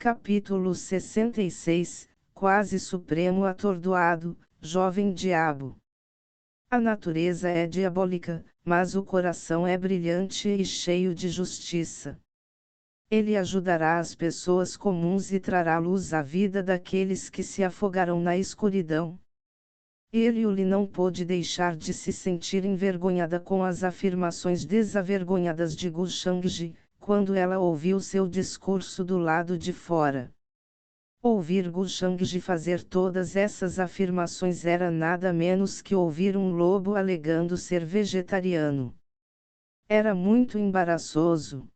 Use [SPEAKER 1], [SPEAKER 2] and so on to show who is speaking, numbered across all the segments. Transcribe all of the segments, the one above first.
[SPEAKER 1] Capítulo 66, Quase Supremo Atordoado, Jovem Diabo. A natureza é diabólica, mas o coração é brilhante e cheio de justiça. Ele ajudará as pessoas comuns e trará luz à vida daqueles que se afogaram na escuridão. Eliú não pôde deixar de se sentir envergonhada com as afirmações desavergonhadas de Gu Shangji, quando ela ouviu seu discurso do lado de fora. Ouvir Gu Shangji fazer todas essas afirmações era nada menos que ouvir um lobo alegando ser vegetariano. Era muito embaraçoso.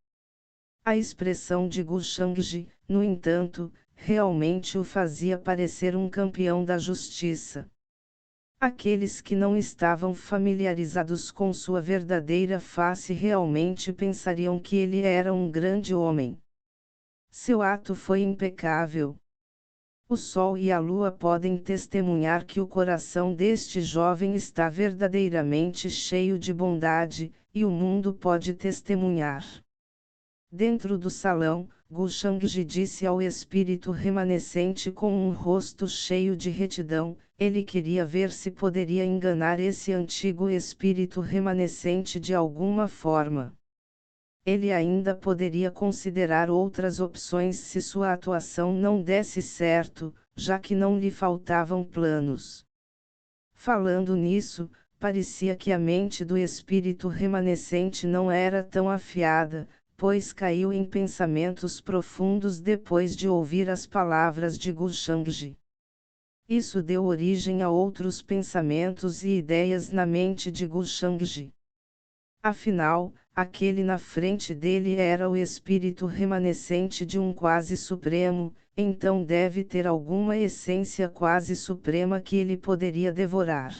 [SPEAKER 1] A expressão de Gu Shangji, no entanto, realmente o fazia parecer um campeão da justiça. Aqueles que não estavam familiarizados com sua verdadeira face realmente pensariam que ele era um grande homem. Seu ato foi impecável. O sol e a lua podem testemunhar que o coração deste jovem está verdadeiramente cheio de bondade, e o mundo pode testemunhar. Dentro do salão, Gu Shangji disse ao espírito remanescente com um rosto cheio de retidão. Ele queria ver se poderia enganar esse antigo espírito remanescente de alguma forma. Ele ainda poderia considerar outras opções se sua atuação não desse certo, já que não lhe faltavam planos. Falando nisso, parecia que a mente do espírito remanescente não era tão afiada, pois caiu em pensamentos profundos depois de ouvir as palavras de Gu Shangji. Isso deu origem a outros pensamentos e ideias na mente de Gu Shangji. Afinal, aquele na frente dele era o espírito remanescente de um quase supremo, então deve ter alguma essência quase suprema que ele poderia devorar.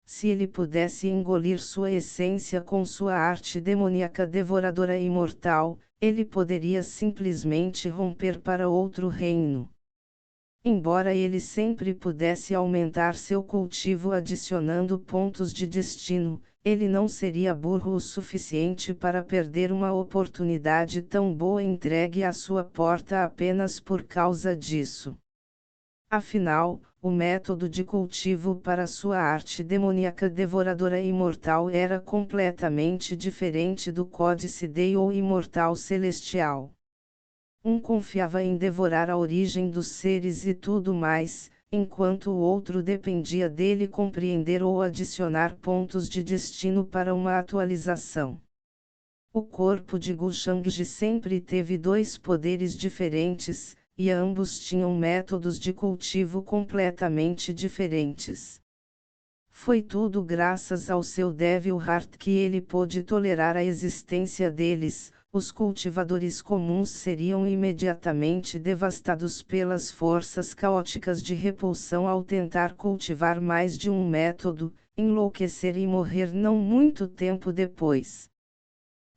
[SPEAKER 1] Se ele pudesse engolir sua essência com sua arte demoníaca devoradora e imortal, ele poderia simplesmente romper para outro reino. Embora ele sempre pudesse aumentar seu cultivo adicionando pontos de destino, ele não seria burro o suficiente para perder uma oportunidade tão boa entregue à sua porta apenas por causa disso. Afinal, o método de cultivo para sua arte demoníaca devoradora e imortal era completamente diferente do Códice Dei ou Imortal Celestial. Um confiava em devorar a origem dos seres e tudo mais, enquanto o outro dependia dele compreender ou adicionar pontos de destino para uma atualização. O corpo de Gu Shangji sempre teve dois poderes diferentes, e ambos tinham métodos de cultivo completamente diferentes. Foi tudo graças ao seu Devil Heart que ele pôde tolerar a existência deles. Os cultivadores comuns seriam imediatamente devastados pelas forças caóticas de repulsão ao tentar cultivar mais de um método, enlouquecer e morrer não muito tempo depois.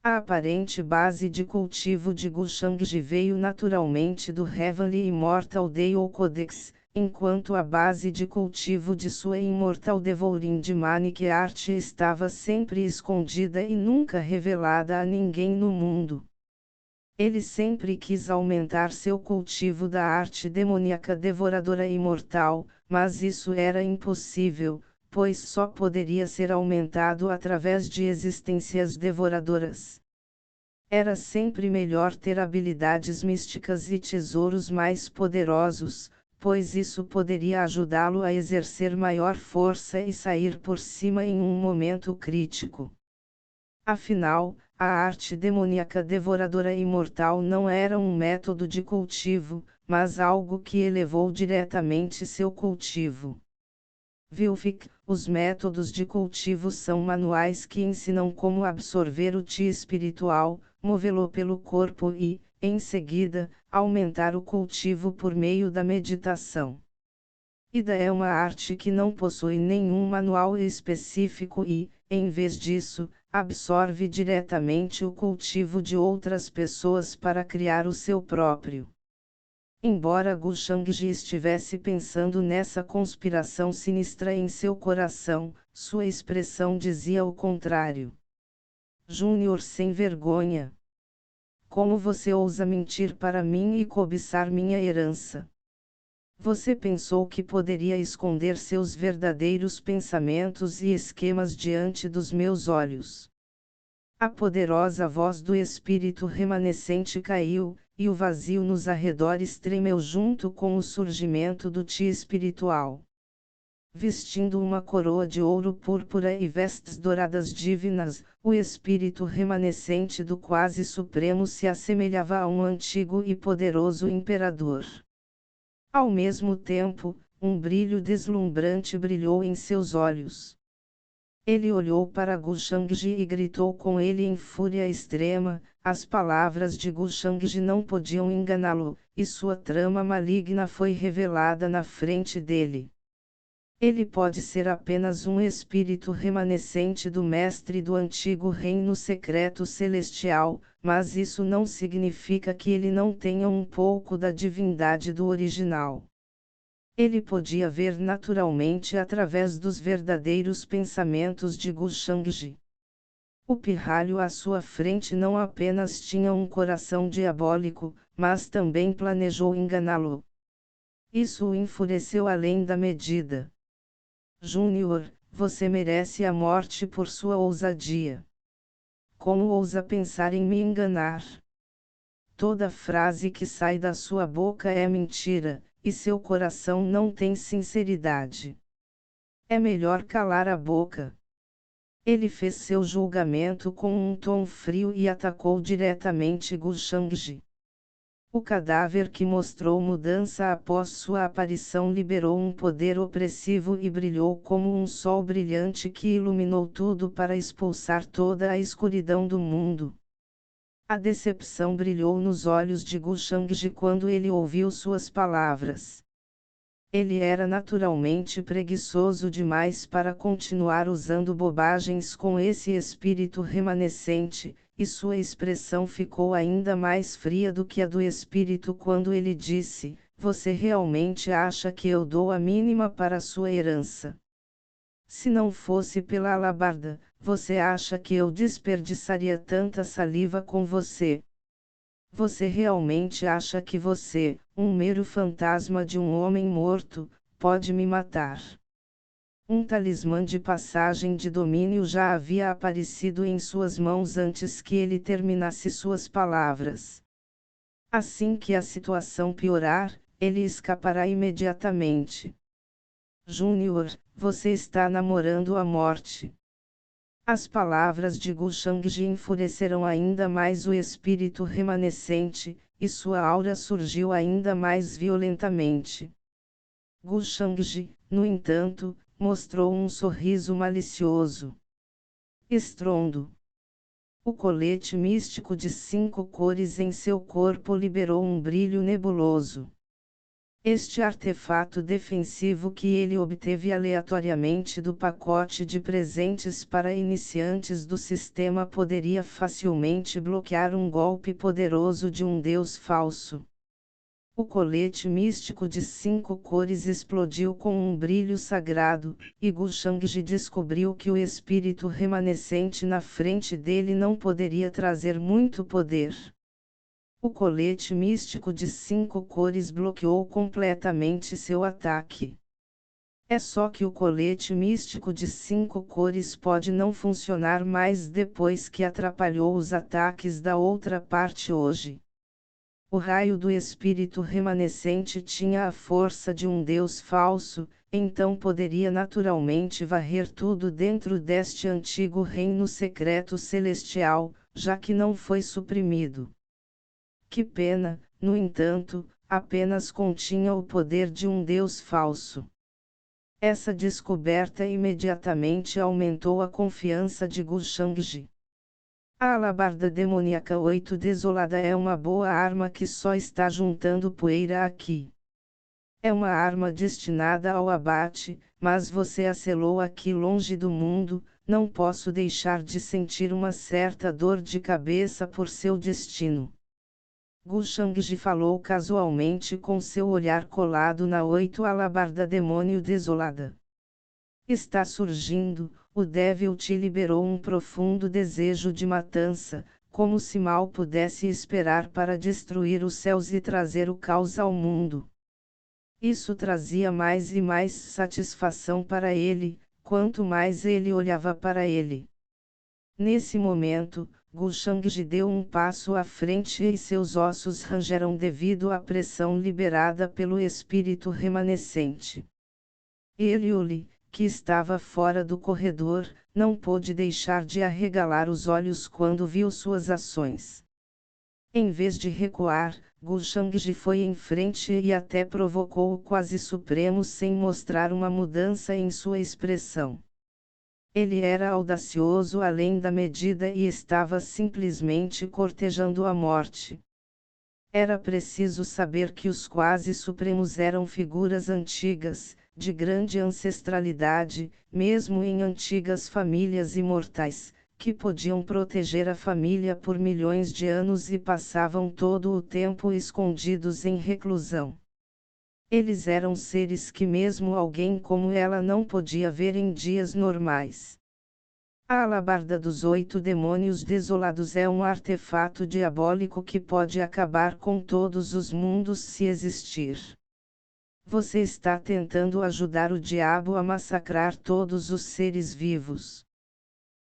[SPEAKER 1] A aparente base de cultivo de Gu Shangji veio naturalmente do Heavenly Immortal Dei ou Codex, enquanto a base de cultivo de sua Immortal Devouring Demonic Art estava sempre escondida e nunca revelada a ninguém no mundo. Ele sempre quis aumentar seu cultivo da arte demoníaca devoradora imortal, mas isso era impossível, pois só poderia ser aumentado através de existências devoradoras. Era sempre melhor ter habilidades místicas e tesouros mais poderosos, pois isso poderia ajudá-lo a exercer maior força e sair por cima em um momento crítico. Afinal, a arte demoníaca devoradora imortal não era um método de cultivo, mas algo que elevou diretamente seu cultivo. Vilfic, os métodos de cultivo são manuais que ensinam como absorver o Ti espiritual, movê-lo pelo corpo e, em seguida, aumentar o cultivo por meio da meditação. Ida é uma arte que não possui nenhum manual específico e, em vez disso, absorve diretamente o cultivo de outras pessoas para criar o seu próprio. Embora Gu Shangji estivesse pensando nessa conspiração sinistra em seu coração, sua expressão dizia o contrário. Júnior sem vergonha. Como você ousa mentir para mim e cobiçar minha herança? Você pensou que poderia esconder seus verdadeiros pensamentos e esquemas diante dos meus olhos. A poderosa voz do espírito remanescente caiu, e o vazio nos arredores tremeu junto com o surgimento do Ti espiritual. Vestindo uma coroa de ouro púrpura e vestes douradas divinas, o espírito remanescente do Quase Supremo se assemelhava a um antigo e poderoso imperador. Ao mesmo tempo, um brilho deslumbrante brilhou em seus olhos. Ele olhou para Gu Shangji e gritou com ele em fúria extrema. As palavras de Gu Shangji não podiam enganá-lo, e sua trama maligna foi revelada na frente dele. Ele pode ser apenas um espírito remanescente do mestre do antigo reino secreto celestial, mas isso não significa que ele não tenha um pouco da divindade do original. Ele podia ver naturalmente através dos verdadeiros pensamentos de Gu Shangji. O pirralho à sua frente não apenas tinha um coração diabólico, mas também planejou enganá-lo. Isso o enfureceu além da medida. Júnior, você merece a morte por sua ousadia. Como ousa pensar em me enganar? Toda frase que sai da sua boca é mentira, e seu coração não tem sinceridade. É melhor calar a boca. Ele fez seu julgamento com um tom frio e atacou diretamente Gu Shangji. O cadáver que mostrou mudança após sua aparição liberou um poder opressivo e brilhou como um sol brilhante que iluminou tudo para expulsar toda a escuridão do mundo. A decepção brilhou nos olhos de Gu Shangji quando ele ouviu suas palavras. Ele era naturalmente preguiçoso demais para continuar usando bobagens com esse espírito remanescente, e sua expressão ficou ainda mais fria do que a do espírito quando ele disse: Você realmente acha que eu dou a mínima para sua herança? Se não fosse pela alabarda, você acha que eu desperdiçaria tanta saliva com você? Você realmente acha que você, um mero fantasma de um homem morto, pode me matar? Um talismã de passagem de domínio já havia aparecido em suas mãos antes que ele terminasse suas palavras. Assim que a situação piorar, ele escapará imediatamente. Júnior, você está namorando a morte. As palavras de Gu Shangji enfureceram ainda mais o espírito remanescente, e sua aura surgiu ainda mais violentamente. Gu Shangji, no entanto, mostrou um sorriso malicioso. Estrondo. O colete místico de 5 cores em seu corpo liberou um brilho nebuloso. Este artefato defensivo que ele obteve aleatoriamente do pacote de presentes para iniciantes do sistema poderia facilmente bloquear um golpe poderoso de um deus falso. O colete místico de 5 cores explodiu com um brilho sagrado, e Gu Shangji descobriu que o espírito remanescente na frente dele não poderia trazer muito poder. O colete místico de 5 cores bloqueou completamente seu ataque. É só que o colete místico de 5 cores pode não funcionar mais depois que atrapalhou os ataques da outra parte hoje. O raio do espírito remanescente tinha a força de um deus falso, então poderia naturalmente varrer tudo dentro deste antigo reino secreto celestial, já que não foi suprimido. Que pena, no entanto, apenas continha o poder de um deus falso. Essa descoberta imediatamente aumentou a confiança de Gu Shangji. A alabarda demoníaca 8 desolada é uma boa arma que só está juntando poeira aqui. É uma arma destinada ao abate, mas você a selou aqui longe do mundo. Não posso deixar de sentir uma certa dor de cabeça por seu destino. Gu Shangji falou casualmente com seu olhar colado na 8 alabarda demônio desolada. Está surgindo, o Devil te liberou um profundo desejo de matança, como se mal pudesse esperar para destruir os céus e trazer o caos ao mundo. Isso trazia mais e mais satisfação para ele, quanto mais ele olhava para ele. Nesse momento, Gushangji deu um passo à frente e seus ossos rangeram devido à pressão liberada pelo espírito remanescente. Eliuli, que estava fora do corredor, não pôde deixar de arregalar os olhos quando viu suas ações. Em vez de recuar, Gushangji foi em frente e até provocou o Quase Supremo sem mostrar uma mudança em sua expressão. Ele era audacioso além da medida e estava simplesmente cortejando a morte. Era preciso saber que os Quase Supremos eram figuras antigas, de grande ancestralidade, mesmo em antigas famílias imortais, que podiam proteger a família por milhões de anos e passavam todo o tempo escondidos em reclusão. Eles eram seres que mesmo alguém como ela não podia ver em dias normais. A alabarda dos 8 demônios desolados é um artefato diabólico que pode acabar com todos os mundos se existir. Você está tentando ajudar o diabo a massacrar todos os seres vivos.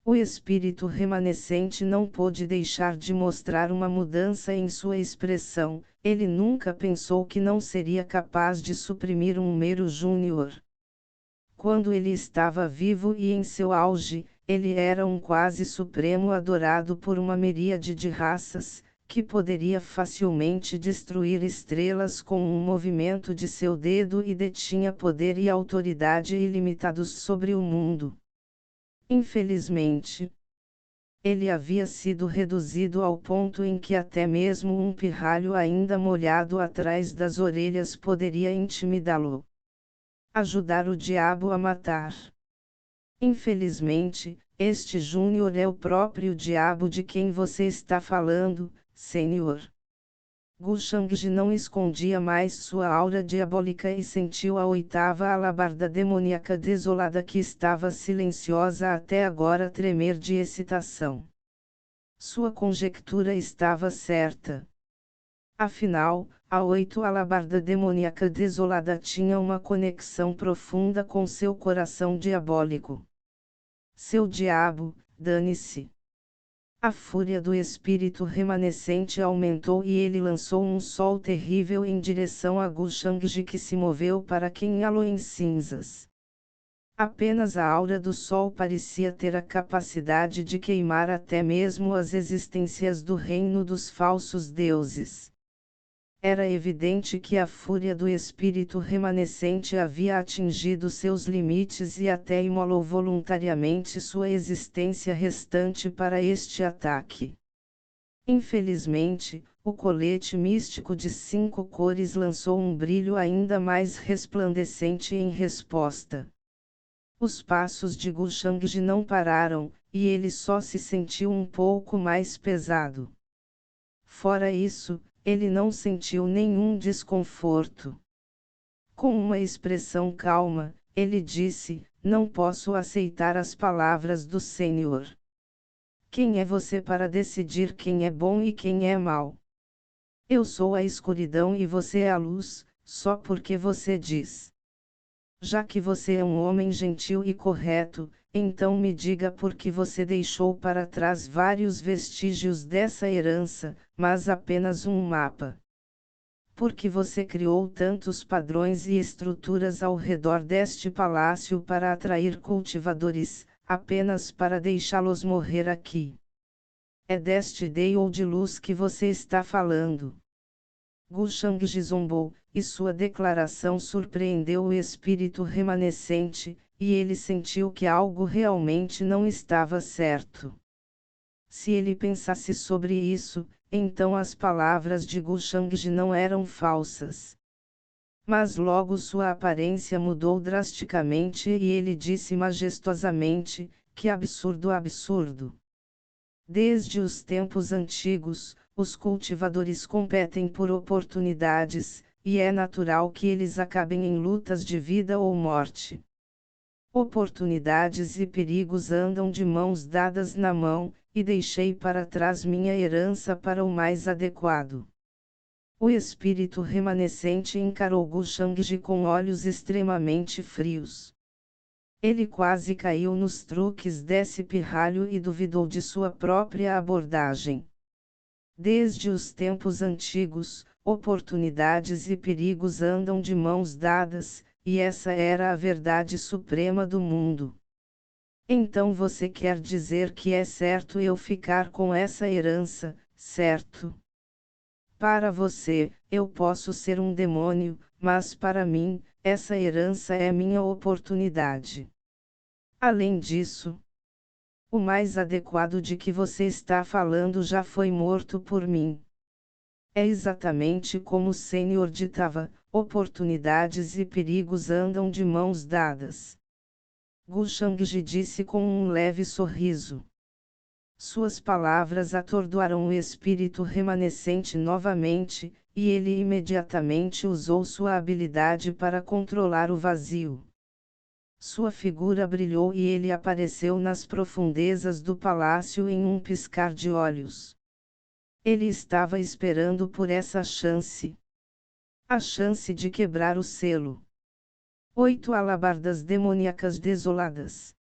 [SPEAKER 1] O espírito remanescente não pôde deixar de mostrar uma mudança em sua expressão. Ele nunca pensou que não seria capaz de suprimir um mero júnior. Quando ele estava vivo e em seu auge, ele era um Quase Supremo adorado por uma miríade de raças, que poderia facilmente destruir estrelas com um movimento de seu dedo e detinha poder e autoridade ilimitados sobre o mundo. Infelizmente, ele havia sido reduzido ao ponto em que até mesmo um pirralho ainda molhado atrás das orelhas poderia intimidá-lo. Ajudar o diabo a matar. Infelizmente, este Júnior é o próprio diabo de quem você está falando, Senhor. Gushangji não escondia mais sua aura diabólica e sentiu a 8ª alabarda demoníaca desolada que estava silenciosa até agora tremer de excitação. Sua conjectura estava certa. Afinal, a 8ª alabarda demoníaca desolada tinha uma conexão profunda com seu coração diabólico. Seu diabo, dane-se! A fúria do espírito remanescente aumentou e ele lançou um sol terrível em direção a Gushangji que se moveu para queimá-lo em cinzas. Apenas a aura do sol parecia ter a capacidade de queimar até mesmo as existências do reino dos falsos deuses. Era evidente que a fúria do espírito remanescente havia atingido seus limites e até imolou voluntariamente sua existência restante para este ataque. Infelizmente, o colete místico de 5 cores lançou um brilho ainda mais resplandecente em resposta. Os passos de Gushangji não pararam, e ele só se sentiu um pouco mais pesado. Fora isso, ele não sentiu nenhum desconforto. Com uma expressão calma, ele disse: "Não posso aceitar as palavras do Senhor. Quem é você para decidir quem é bom e quem é mau? Eu sou a escuridão e você é a luz, só porque você diz. Já que você é um homem gentil e correto, então me diga por que você deixou para trás vários vestígios dessa herança, mas apenas um mapa. Por que você criou tantos padrões e estruturas ao redor deste palácio para atrair cultivadores, apenas para deixá-los morrer aqui? É deste ideal de luz que você está falando." Gushangji zombou, e sua declaração surpreendeu o espírito remanescente, e ele sentiu que algo realmente não estava certo. Se ele pensasse sobre isso, então as palavras de Gushangji não eram falsas. Mas logo sua aparência mudou drasticamente e ele disse majestosamente: "Que absurdo, absurdo! Desde os tempos antigos, os cultivadores competem por oportunidades, e é natural que eles acabem em lutas de vida ou morte. Oportunidades e perigos andam de mãos dadas na mão, e deixei para trás minha herança para o mais adequado. O espírito remanescente encarou Gu Shangji com olhos extremamente frios. Ele quase caiu nos truques desse pirralho e duvidou de sua própria abordagem. Desde os tempos antigos, oportunidades e perigos andam de mãos dadas, e essa era a verdade suprema do mundo. Então você quer dizer que é certo eu ficar com essa herança, certo? Para você, eu posso ser um demônio, mas para mim, essa herança é minha oportunidade. Além disso, o mais adequado de que você está falando já foi morto por mim. É exatamente como o Senhor ditava: oportunidades e perigos andam de mãos dadas. Gu Shangji disse com um leve sorriso. Suas palavras atordoaram o espírito remanescente novamente, e ele imediatamente usou sua habilidade para controlar o vazio. Sua figura brilhou e ele apareceu nas profundezas do palácio em um piscar de olhos. Ele estava esperando por essa chance. A chance de quebrar o selo. 8 alabardas demoníacas desoladas.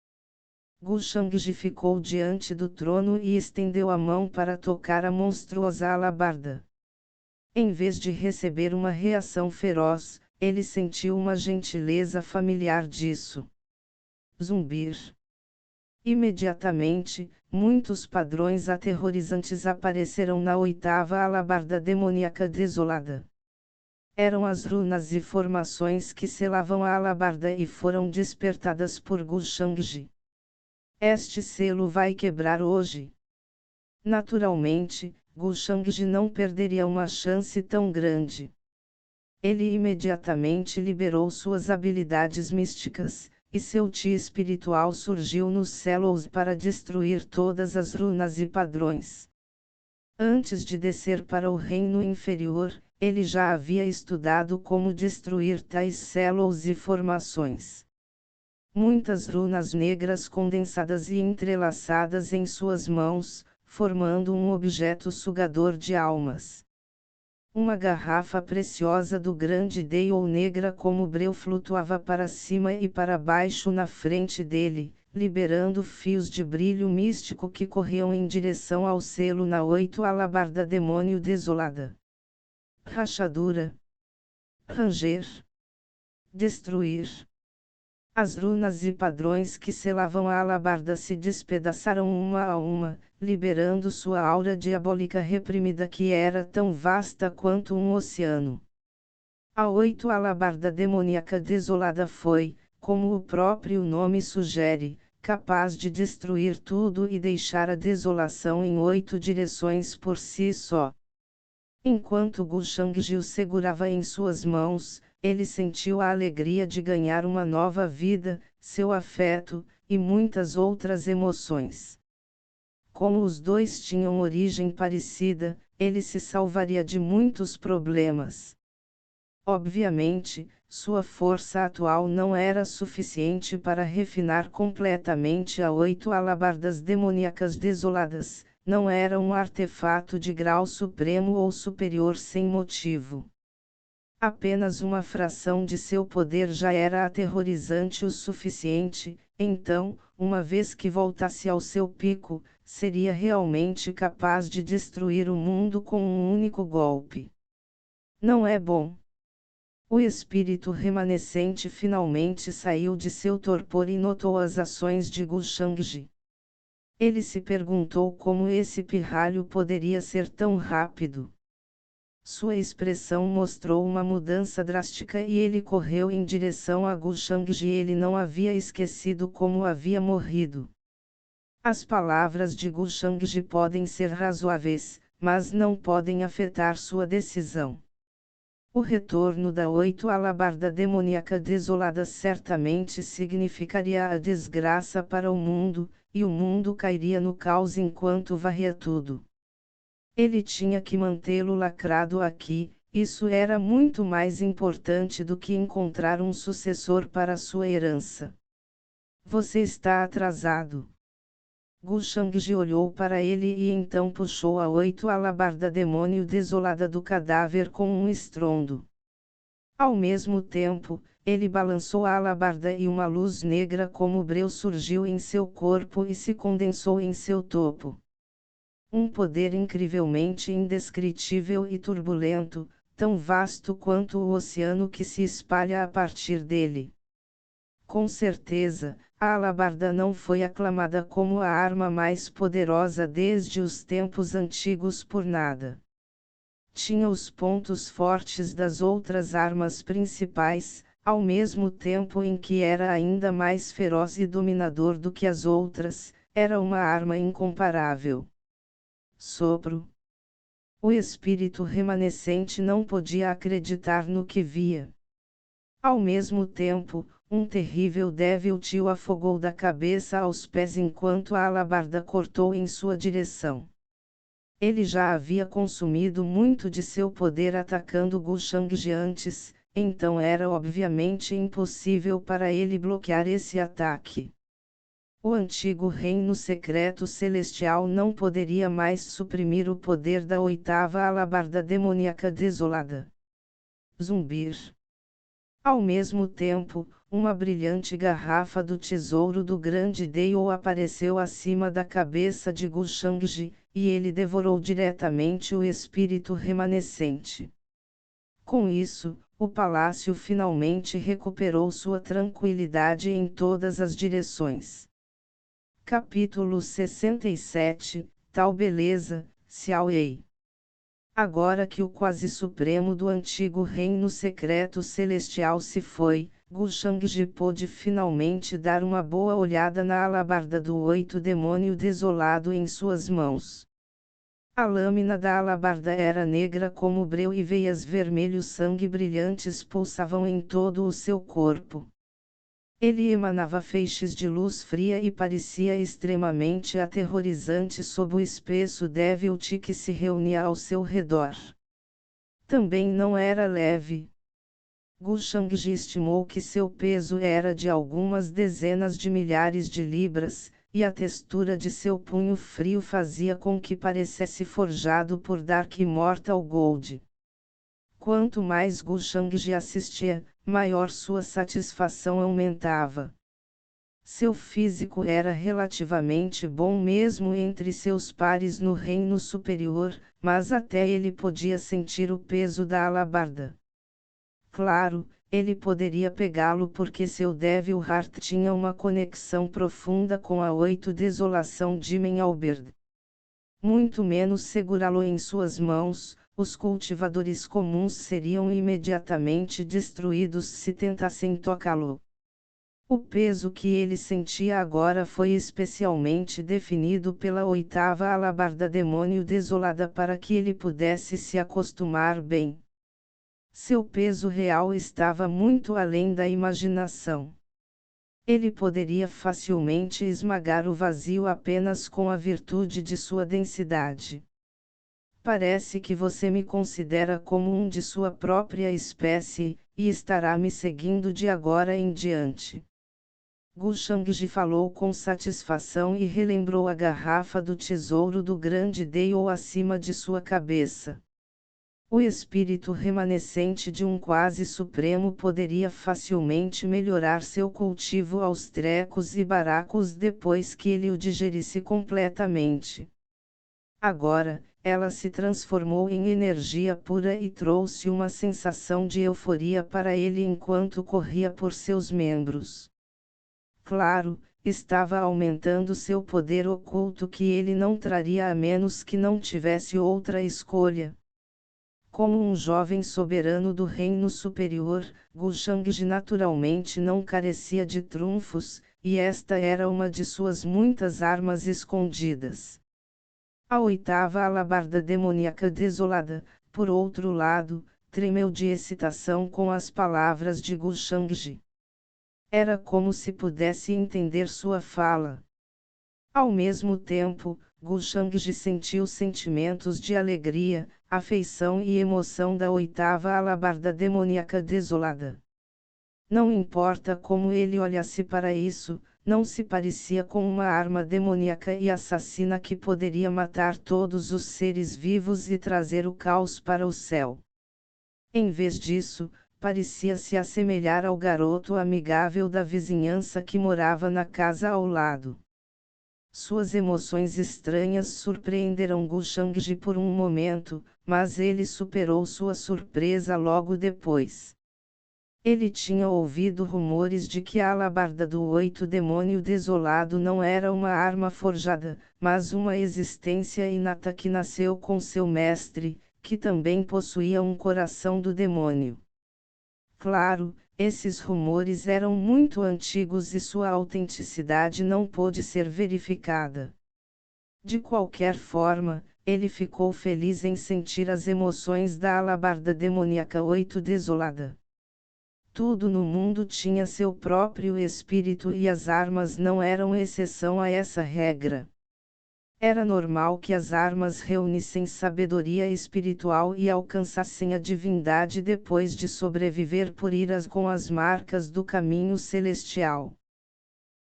[SPEAKER 1] Gu Shangji ficou diante do trono e estendeu a mão para tocar a monstruosa alabarda. Em vez de receber uma reação feroz, ele sentiu uma gentileza familiar disso. Zumbir. Imediatamente, muitos padrões aterrorizantes apareceram na 8ª alabarda demoníaca desolada. Eram as runas e formações que selavam a alabarda e foram despertadas por Gu Shangji. Este selo vai quebrar hoje. Naturalmente, Gu Shangji não perderia uma chance tão grande. Ele imediatamente liberou suas habilidades místicas, e seu Ti espiritual surgiu nos celos para destruir todas as runas e padrões. Antes de descer para o reino inferior, ele já havia estudado como destruir tais celos e formações. Muitas runas negras condensadas e entrelaçadas em suas mãos, formando um objeto sugador de almas. Uma garrafa preciosa do grande Deio negra como breu flutuava para cima e para baixo na frente dele, liberando fios de brilho místico que corriam em direção ao selo na 8 alabarda demônio desolada. Rachadura. Ranger. Destruir. As runas e padrões que selavam a alabarda se despedaçaram uma a uma, liberando sua aura diabólica reprimida que era tão vasta quanto um oceano. A 8 alabarda demoníaca desolada foi, como o próprio nome sugere, capaz de destruir tudo e deixar a desolação em 8 direções por si só. Enquanto Gu Shangji o segurava em suas mãos, ele sentiu a alegria de ganhar uma nova vida, seu afeto, e muitas outras emoções. Como os dois tinham origem parecida, ele se salvaria de muitos problemas. Obviamente, sua força atual não era suficiente para refinar completamente a 8 alabardas demoníacas desoladas, não era um artefato de grau supremo ou superior sem motivo. Apenas uma fração de seu poder já era aterrorizante o suficiente, então, uma vez que voltasse ao seu pico, seria realmente capaz de destruir o mundo com um único golpe. Não é bom. O espírito remanescente finalmente saiu de seu torpor e notou as ações de Gu Shangji. Ele se perguntou como esse pirralho poderia ser tão rápido. Sua expressão mostrou uma mudança drástica e ele correu em direção a Gu Shangji. Ele não havia esquecido como havia morrido. As palavras de Gu Shangji podem ser razoáveis, mas não podem afetar sua decisão. O retorno da 8 alabarda demoníaca desolada certamente significaria a desgraça para o mundo, e o mundo cairia no caos enquanto varria tudo. Ele tinha que mantê-lo lacrado aqui, isso era muito mais importante do que encontrar um sucessor para sua herança. Você está atrasado. Gu Shangji olhou para ele e então puxou a 8 alabarda demônio desolada do cadáver com um estrondo. Ao mesmo tempo, ele balançou a alabarda e uma luz negra como breu surgiu em seu corpo e se condensou em seu topo. Um poder incrivelmente indescritível e turbulento, tão vasto quanto o oceano que se espalha a partir dele. Com certeza, a alabarda não foi aclamada como a arma mais poderosa desde os tempos antigos por nada. Tinha os pontos fortes das outras armas principais, ao mesmo tempo em que era ainda mais feroz e dominador do que as outras, era uma arma incomparável. Sopro. O espírito remanescente não podia acreditar no que via. Ao mesmo tempo, um terrível débil tio afogou da cabeça aos pés enquanto a alabarda cortou em sua direção. Ele já havia consumido muito de seu poder atacando Gu Shangji antes, então era obviamente impossível para ele bloquear esse ataque. O antigo reino secreto celestial não poderia mais suprimir o poder da 8ª alabarda demoníaca desolada. Zumbir. Ao mesmo tempo, uma brilhante garrafa do tesouro do grande Dao apareceu acima da cabeça de Gu Shangji, e ele devorou diretamente o espírito remanescente. Com isso, o palácio finalmente recuperou sua tranquilidade em todas as direções. Capítulo 67, Tal beleza, Xiao Ei. Agora que o quase supremo do antigo reino secreto celestial se foi, Gu Shangji pôde finalmente dar uma boa olhada na alabarda do 8 demônio desolado em suas mãos. A lâmina da alabarda era negra como breu e veias vermelhos sangue brilhantes pulsavam em todo o seu corpo. Ele emanava feixes de luz fria e parecia extremamente aterrorizante sob o espesso débil-te que se reunia ao seu redor. Também não era leve. Gu Shangji estimou que seu peso era de algumas dezenas de milhares de libras, e a textura de seu punho frio fazia com que parecesse forjado por Dark Immortal Gold. Quanto mais Gu Shangji assistia, maior sua satisfação aumentava. Seu físico era relativamente bom mesmo entre seus pares no reino superior, mas até ele podia sentir o peso da alabarda. Claro, ele poderia pegá-lo porque seu Devil Heart tinha uma conexão profunda com a 8 Desolação de Menalberd. Muito menos segurá-lo em suas mãos. Os cultivadores comuns seriam imediatamente destruídos se tentassem tocá-lo. O peso que ele sentia agora foi especialmente definido pela 8ª alabarda demônio desolada para que ele pudesse se acostumar bem. Seu peso real estava muito além da imaginação. Ele poderia facilmente esmagar o vazio apenas com a virtude de sua densidade. Parece que você me considera como um de sua própria espécie, e estará me seguindo de agora em diante. Gu Shangji falou com satisfação e relembrou a garrafa do tesouro do grande Dao acima de sua cabeça. O espírito remanescente de um quase supremo poderia facilmente melhorar seu cultivo aos trecos e baracos depois que ele o digerisse completamente. Agora, ela se transformou em energia pura e trouxe uma sensação de euforia para ele enquanto corria por seus membros. Claro, estava aumentando seu poder oculto que ele não traria a menos que não tivesse outra escolha. Como um jovem soberano do reino superior, Gu Shangji naturalmente não carecia de trunfos, e esta era uma de suas muitas armas escondidas. A 8ª alabarda demoníaca desolada, por outro lado, tremeu de excitação com as palavras de Gu Shangji. Era como se pudesse entender sua fala. Ao mesmo tempo, Gu Shangji sentiu sentimentos de alegria, afeição e emoção da 8ª alabarda demoníaca desolada. Não importa como ele olhasse para isso, não se parecia com uma arma demoníaca e assassina que poderia matar todos os seres vivos e trazer o caos para o céu. Em vez disso, parecia se assemelhar ao garoto amigável da vizinhança que morava na casa ao lado. Suas emoções estranhas surpreenderam Gu Shangji por um momento, mas ele superou sua surpresa logo depois. Ele tinha ouvido rumores de que a alabarda do Oito Demônio Desolado não era uma arma forjada, mas uma existência inata que nasceu com seu mestre, que também possuía um coração do demônio. Claro, esses rumores eram muito antigos e sua autenticidade não pôde ser verificada. De qualquer forma, ele ficou feliz em sentir as emoções da alabarda demoníaca Oito Desolada. Tudo no mundo tinha seu próprio espírito e as armas não eram exceção a essa regra. Era normal que as armas reunissem sabedoria espiritual e alcançassem a divindade depois de sobreviver por iras com as marcas do caminho celestial.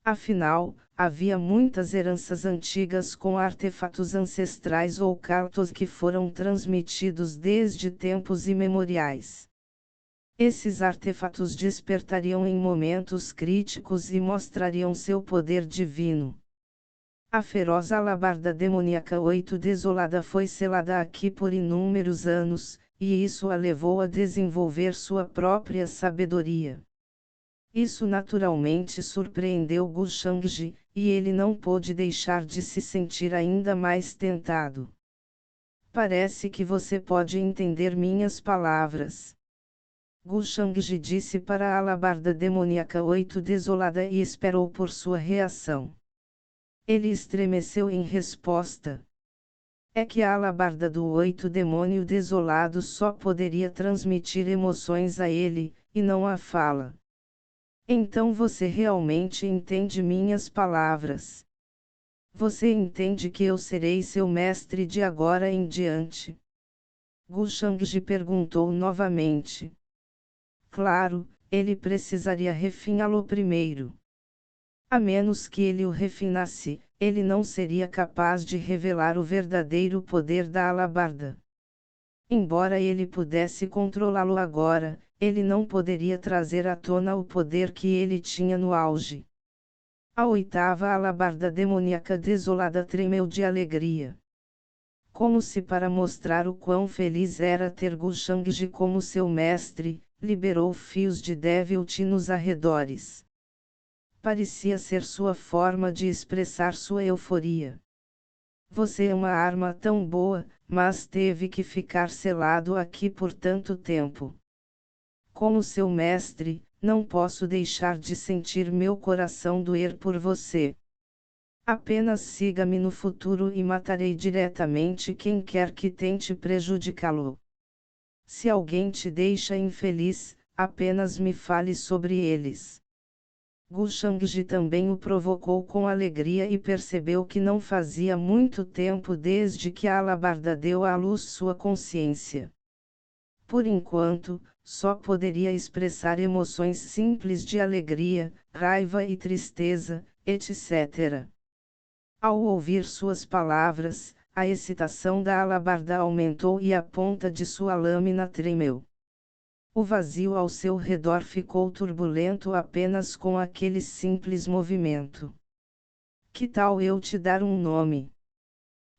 [SPEAKER 1] Afinal, havia muitas heranças antigas com artefatos ancestrais ou cartos que foram transmitidos desde tempos imemoriais. Esses artefatos despertariam em momentos críticos e mostrariam seu poder divino. A feroz alabarda demoníaca Oito Desolada foi selada aqui por inúmeros anos, e isso a levou a desenvolver sua própria sabedoria. Isso naturalmente surpreendeu Gu Shangji, e ele não pôde deixar de se sentir ainda mais tentado. Parece que você pode entender minhas palavras. Gu Shangji disse para a alabarda demoníaca Oito Desolada e esperou por sua reação. Ele estremeceu em resposta. É que a alabarda do Oito Demônio Desolado só poderia transmitir emoções a ele, e não a fala. Então você realmente entende minhas palavras. Você entende que eu serei seu mestre de agora em diante? Gu Shangji perguntou novamente. Claro, ele precisaria refiná-lo primeiro. A menos que ele o refinasse, ele não seria capaz de revelar o verdadeiro poder da alabarda. Embora ele pudesse controlá-lo agora, ele não poderia trazer à tona o poder que ele tinha no auge. A oitava alabarda demoníaca desolada tremeu de alegria. Como se para mostrar o quão feliz era ter Gu Shangji como seu mestre, liberou fios de Devilti nos arredores. Parecia ser sua forma de expressar sua euforia. Você é uma arma tão boa, mas teve que ficar selado aqui por tanto tempo. Como seu mestre, não posso deixar de sentir meu coração doer por você. Apenas siga-me no futuro e matarei diretamente quem quer que tente prejudicá-lo. Se alguém te deixa infeliz, apenas me fale sobre eles. Gu Shangji também o provocou com alegria e percebeu que não fazia muito tempo desde que a alabarda deu à luz sua consciência. Por enquanto, só poderia expressar emoções simples de alegria, raiva e tristeza, etc. Ao ouvir suas palavras, a excitação da alabarda aumentou e a ponta de sua lâmina tremeu. O vazio ao seu redor ficou turbulento apenas com aquele simples movimento. Que tal eu te dar um nome?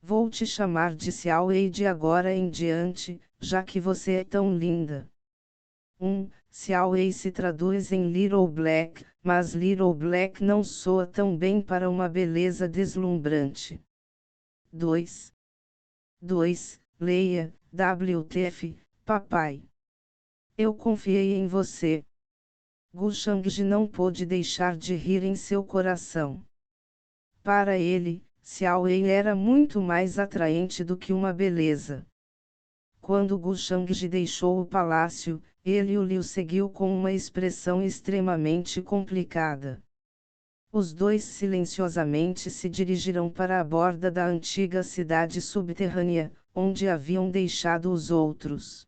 [SPEAKER 1] Vou te chamar de Xiao Wei de agora em diante, já que você é tão linda. Xiao Wei se traduz em Little Black, mas Little Black não soa tão bem para uma beleza deslumbrante. 2. Leia, WTF, papai. Eu confiei em você. Gu Shangji não pôde deixar de rir em seu coração. Para ele, Xiao Wei era muito mais atraente do que uma beleza. Quando Gu Shangji deixou o palácio, ele o Liu seguiu com uma expressão extremamente complicada. Os dois silenciosamente se dirigiram para a borda da antiga cidade subterrânea, onde haviam deixado os outros.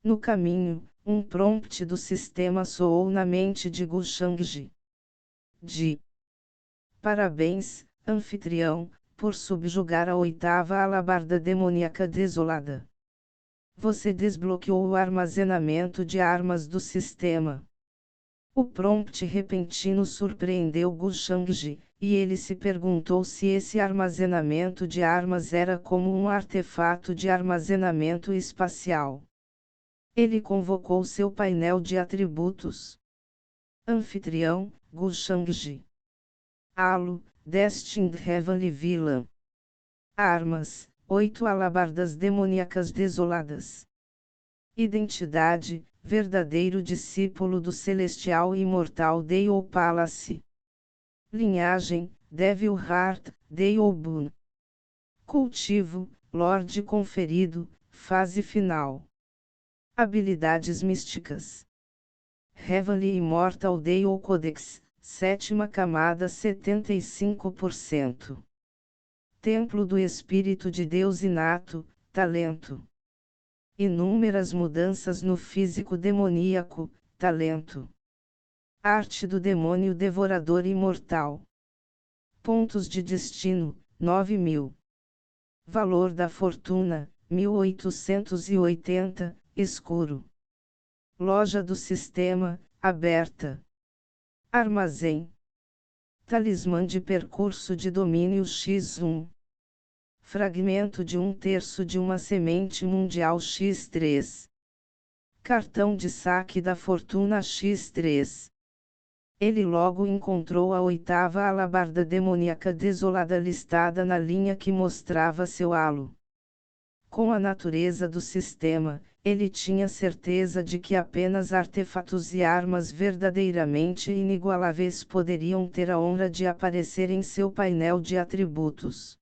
[SPEAKER 1] No caminho, um prompt do sistema soou na mente de Gu Shangji. Parabéns, anfitrião, por subjugar a oitava alabarda demoníaca desolada. Você desbloqueou o armazenamento de armas do sistema. O prompt repentino surpreendeu Gu Shangji, e ele se perguntou se esse armazenamento de armas era como um artefato de armazenamento espacial. Ele convocou seu painel de atributos. Anfitrião, Gu Shangji. Halo, Destined Heavenly Villain. Armas, 8 alabardas demoníacas desoladas. Identidade, verdadeiro discípulo do celestial e imortal Deil Palace. Linhagem, Devil Heart, Deil Boon. Cultivo, Lorde conferido, fase final. Habilidades místicas. Heavenly Immortal Deil Codex, sétima camada 75%. Templo do Espírito de Deus inato, talento. Inúmeras mudanças no físico demoníaco, talento. Arte do demônio devorador imortal. Pontos de destino, 9.000. Valor da fortuna, 1880, escuro. Loja do sistema, aberta. Armazém. Talismã de percurso de domínio X1. Fragmento de 1/3 de uma semente mundial X3. Cartão de saque da fortuna X3. Ele logo encontrou a oitava alabarda demoníaca desolada listada na linha que mostrava seu halo. Com a natureza do sistema, ele tinha certeza de que apenas artefatos e armas verdadeiramente inigualáveis poderiam ter a honra de aparecer em seu painel de atributos.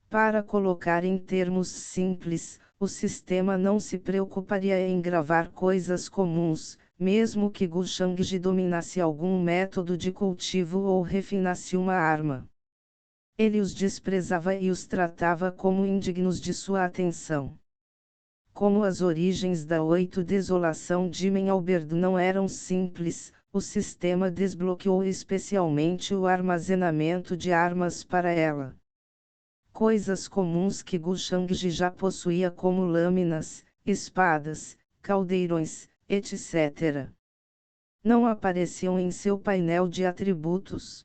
[SPEAKER 1] Para colocar em termos simples, o sistema não se preocuparia em gravar coisas comuns, mesmo que Gu Shangji dominasse algum método de cultivo ou refinasse uma arma. Ele os desprezava e os tratava como indignos de sua atenção. Como as origens da 8 Desolação de Menalberg não eram simples, o sistema desbloqueou especialmente o armazenamento de armas para ela. Coisas comuns que Gu Shangji já possuía como lâminas, espadas, caldeirões, etc. não apareciam em seu painel de atributos.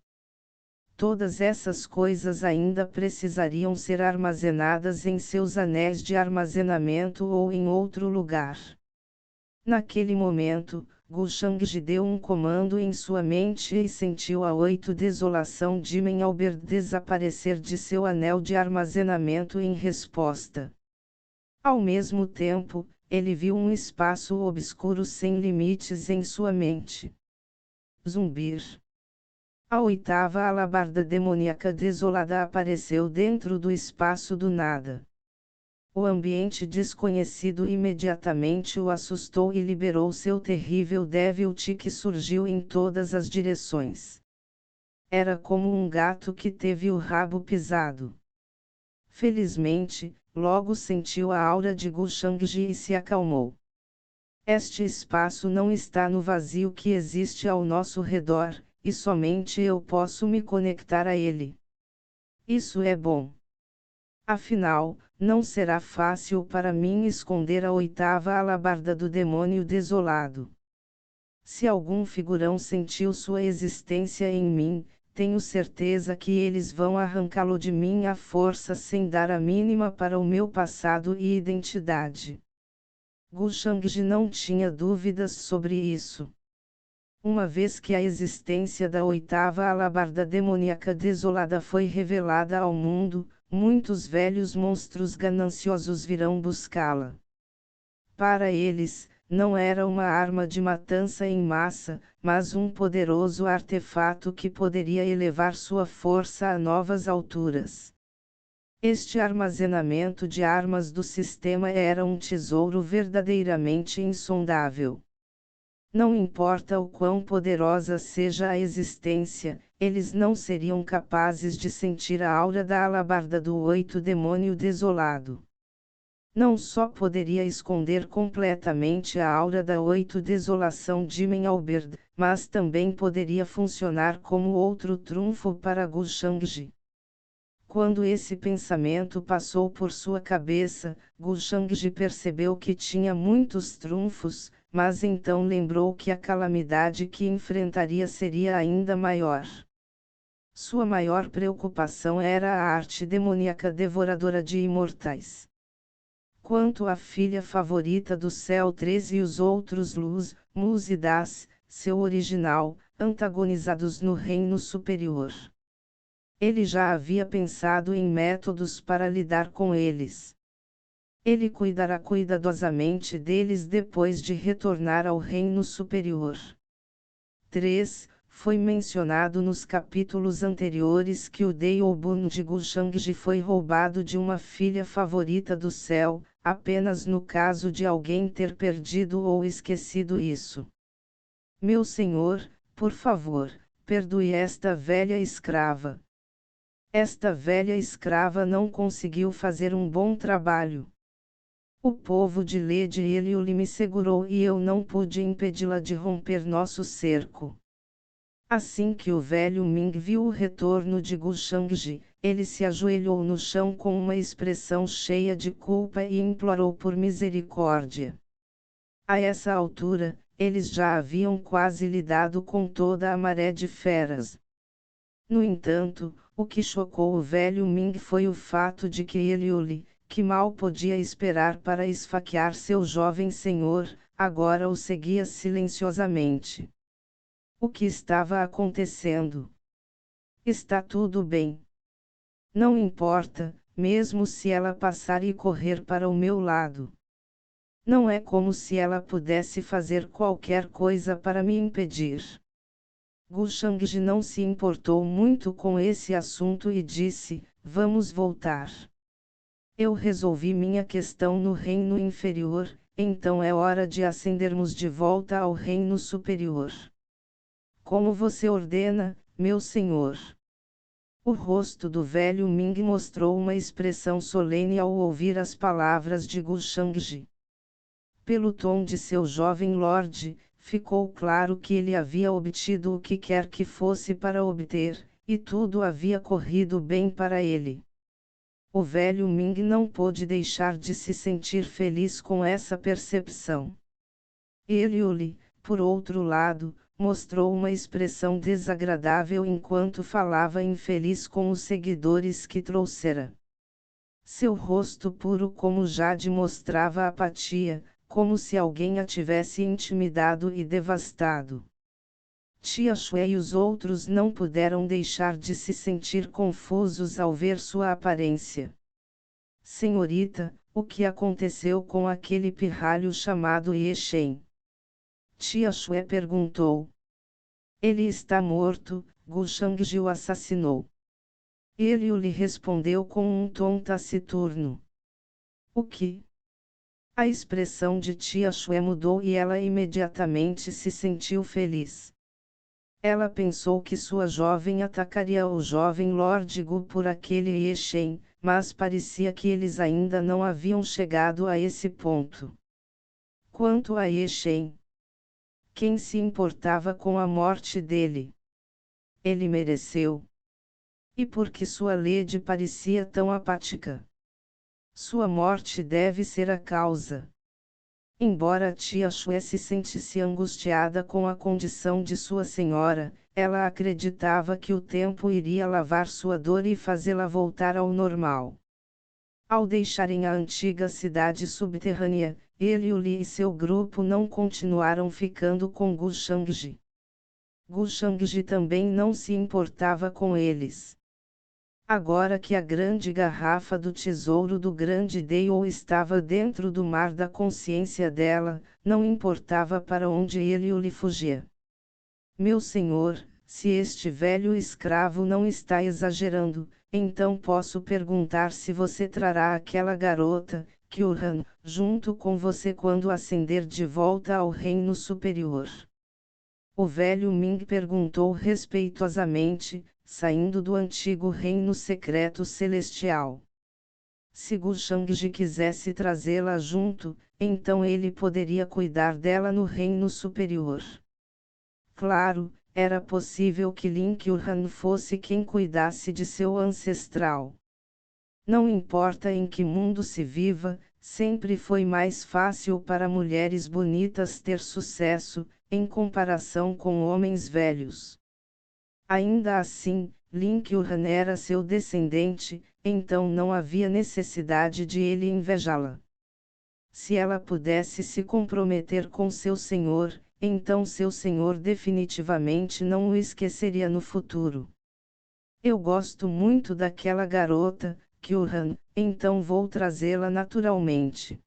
[SPEAKER 1] Todas essas coisas ainda precisariam ser armazenadas em seus anéis de armazenamento ou em outro lugar. Naquele momento, Gu Shangji deu um comando em sua mente e sentiu a 8 Desolação de Menalberg desaparecer de seu anel de armazenamento em resposta. Ao mesmo tempo, ele viu um espaço obscuro sem limites em sua mente. Zumbir. A oitava alabarda demoníaca desolada apareceu dentro do espaço do nada. O ambiente desconhecido imediatamente o assustou e liberou seu terrível Devil-T que surgiu em todas as direções. Era como um gato que teve o rabo pisado. Felizmente, logo sentiu a aura de Gu Shangji e se acalmou. Este espaço não está no vazio que existe ao nosso redor, e somente eu posso me conectar a ele. Isso é bom. Afinal, não será fácil para mim esconder a oitava alabarda do demônio desolado. Se algum figurão sentiu sua existência em mim, tenho certeza que eles vão arrancá-lo de mim à força sem dar a mínima para o meu passado e identidade. Gu Shangji não tinha dúvidas sobre isso. Uma vez que a existência da oitava alabarda demoníaca desolada foi revelada ao mundo, muitos velhos monstros gananciosos virão buscá-la. Para eles, não era uma arma de matança em massa, mas um poderoso artefato que poderia elevar sua força a novas alturas. Este armazenamento de armas do sistema era um tesouro verdadeiramente insondável. Não importa o quão poderosa seja a existência, eles não seriam capazes de sentir a aura da alabarda do 8 demônio desolado. Não só poderia esconder completamente a aura da oito desolação de Menhalberd, mas também poderia funcionar como outro trunfo para Gu Shangji. Quando esse pensamento passou por sua cabeça, Gu Shangji percebeu que tinha muitos trunfos, mas então lembrou que a calamidade que enfrentaria seria ainda maior. Sua maior preocupação era a arte demoníaca devoradora de imortais. Quanto à filha favorita do Céu 13 e os outros Luz, Mus e Das, seu original, antagonizados no reino superior. Ele já havia pensado em métodos para lidar com eles. Ele cuidará cuidadosamente deles depois de retornar ao reino superior. 3. Foi mencionado nos capítulos anteriores que o Daeobun de Gu Shangji foi roubado de uma filha favorita do céu, apenas no caso de alguém ter perdido ou esquecido isso. Meu senhor, por favor, perdoe esta velha escrava. Esta velha escrava não conseguiu fazer um bom trabalho. O povo de Lady Eliule me segurou e eu não pude impedi-la de romper nosso cerco. Assim que o velho Ming viu o retorno de Gu Shangji, ele se ajoelhou no chão com uma expressão cheia de culpa e implorou por misericórdia. A essa altura, eles já haviam quase lidado com toda a maré de feras. No entanto, o que chocou o velho Ming foi o fato de que Eliule, que mal podia esperar para esfaquear seu jovem senhor, agora o seguia silenciosamente. O que estava acontecendo? Está tudo bem. Não importa, mesmo se ela passar e correr para o meu lado. Não é como se ela pudesse fazer qualquer coisa para me impedir. Gu Shangji não se importou muito com esse assunto e disse: vamos voltar. Eu resolvi minha questão no reino inferior, então é hora de ascendermos de volta ao reino superior. Como você ordena, meu senhor. O rosto do velho Ming mostrou uma expressão solene ao ouvir as palavras de Gu Shangji. Pelo tom de seu jovem lorde, ficou claro que ele havia obtido o que quer que fosse para obter, e tudo havia corrido bem para ele. O velho Ming não pôde deixar de se sentir feliz com essa percepção. Eliule, por outro lado, mostrou uma expressão desagradável enquanto falava infeliz com os seguidores que trouxera. Seu rosto puro como jade mostrava apatia, como se alguém a tivesse intimidado e devastado. Tia Shui e os outros não puderam deixar de se sentir confusos ao ver sua aparência. Senhorita, o que aconteceu com aquele pirralho chamado Ye Shen? Tia Shui perguntou. Ele está morto, Gu Shangji o assassinou. Ele lhe respondeu com um tom taciturno. O que? A expressão de Tia Shui mudou e ela imediatamente se sentiu feliz. Ela pensou que sua jovem atacaria o jovem Lord Gu por aquele Ye Shen, mas parecia que eles ainda não haviam chegado a esse ponto. Quanto a Ye Shen, quem se importava com a morte dele? Ele mereceu. E por que sua lady parecia tão apática? Sua morte deve ser a causa. Embora tia Shui se sentisse angustiada com a condição de sua senhora, ela acreditava que o tempo iria lavar sua dor e fazê-la voltar ao normal. Ao deixarem a antiga cidade subterrânea, Eliule e seu grupo não continuaram ficando com Gu Shangji. Gu Shangji também não se importava com eles. Agora que a grande garrafa do tesouro do grande Dao estava dentro do mar da consciência dela, não importava para onde Eliule fugia. Meu senhor, se este velho escravo não está exagerando, então posso perguntar se você trará aquela garota, Kyuhan, junto com você quando ascender de volta ao reino superior. O velho Ming perguntou respeitosamente, saindo do antigo reino secreto celestial. Se Gu Shangji quisesse trazê-la junto, então ele poderia cuidar dela no reino superior. Claro, era possível que Lin Kyuhan fosse quem cuidasse de seu ancestral. Não importa em que mundo se viva, sempre foi mais fácil para mulheres bonitas ter sucesso, em comparação com homens velhos. Ainda assim, Lin Kyuhan era seu descendente, então não havia necessidade de ele invejá-la. Se ela pudesse se comprometer com seu senhor, então seu senhor definitivamente não o esqueceria no futuro. Eu gosto muito daquela garota, Kyuhan, então vou trazê-la naturalmente.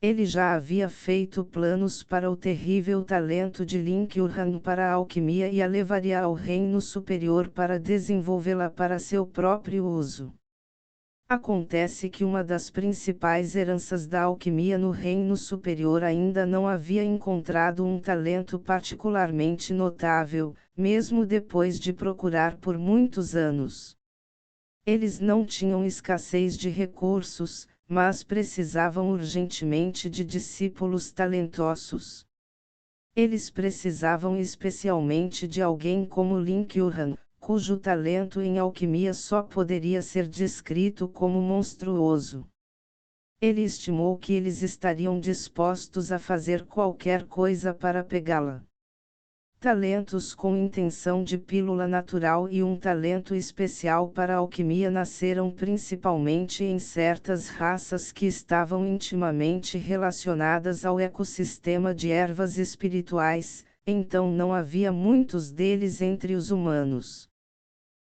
[SPEAKER 1] Ele já havia feito planos para o terrível talento de Lin Kyuhan para a alquimia e a levaria ao reino superior para desenvolvê-la para seu próprio uso. Acontece que uma das principais heranças da alquimia no reino superior ainda não havia encontrado um talento particularmente notável, mesmo depois de procurar por muitos anos. Eles não tinham escassez de recursos, mas precisavam urgentemente de discípulos talentosos. Eles precisavam especialmente de alguém como Lin Kyuhan, cujo talento em alquimia só poderia ser descrito como monstruoso. Ele estimou que eles estariam dispostos a fazer qualquer coisa para pegá-la. Talentos com intenção de pílula natural e um talento especial para a alquimia nasceram principalmente em certas raças que estavam intimamente relacionadas ao ecossistema de ervas espirituais, então não havia muitos deles entre os humanos.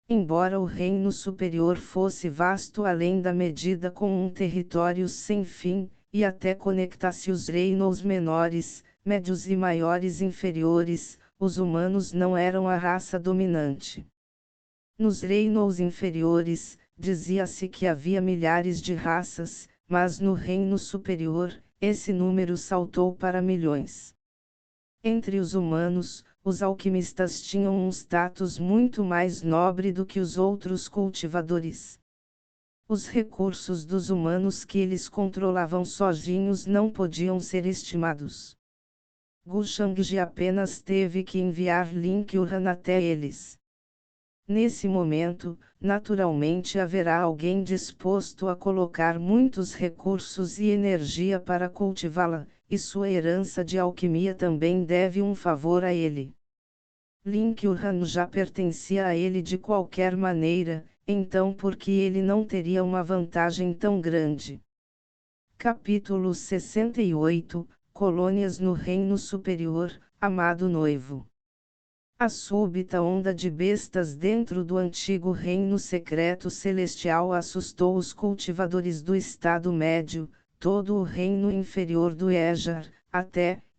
[SPEAKER 1] Embora o reino superior fosse vasto além da medida com um território sem fim, e até conectasse os reinos menores, médios e maiores inferiores, os humanos não eram a raça dominante. Nos reinos inferiores, dizia-se que havia milhares de raças, mas no reino superior, esse número saltou para milhões. Entre os humanos, os alquimistas tinham um status muito mais nobre do que os outros cultivadores. Os recursos dos humanos que eles controlavam sozinhos não podiam ser estimados. Gu Shangji apenas teve que enviar Lin Kyuhan até eles. Nesse momento, naturalmente haverá alguém disposto a colocar muitos recursos e energia para cultivá-la, e sua herança de alquimia também deve um favor a ele. Lin Kyuhan já pertencia a ele de qualquer maneira, então por que ele não teria uma vantagem tão grande? Capítulo 68 Colônias no Reino Superior, amado noivo. A súbita onda de bestas dentro do antigo reino secreto celestial assustou os cultivadores do Estado Médio, todo o reino inferior do Ejar,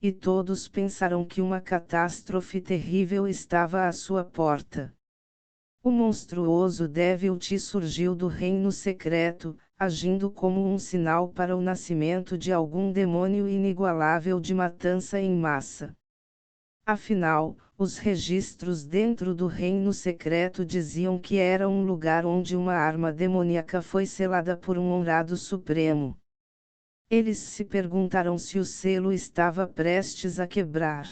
[SPEAKER 1] e todos pensaram que uma catástrofe terrível estava à sua porta. O monstruoso Devil-Te surgiu do reino secreto, agindo como um sinal para o nascimento de algum demônio inigualável de matança em massa. Afinal, os registros dentro do reino secreto diziam que era um lugar onde uma arma demoníaca foi selada por um honrado supremo. Eles se perguntaram se o selo estava prestes a quebrar.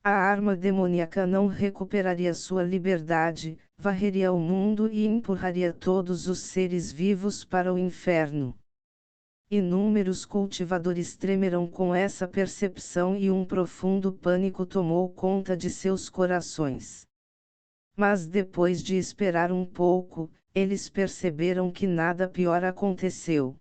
[SPEAKER 1] A arma demoníaca não recuperaria sua liberdade, varreria o mundo e empurraria todos os seres vivos para o inferno. Inúmeros cultivadores tremeram com essa percepção e um profundo pânico tomou conta de seus corações. Mas depois de esperar um pouco, eles perceberam que nada pior aconteceu.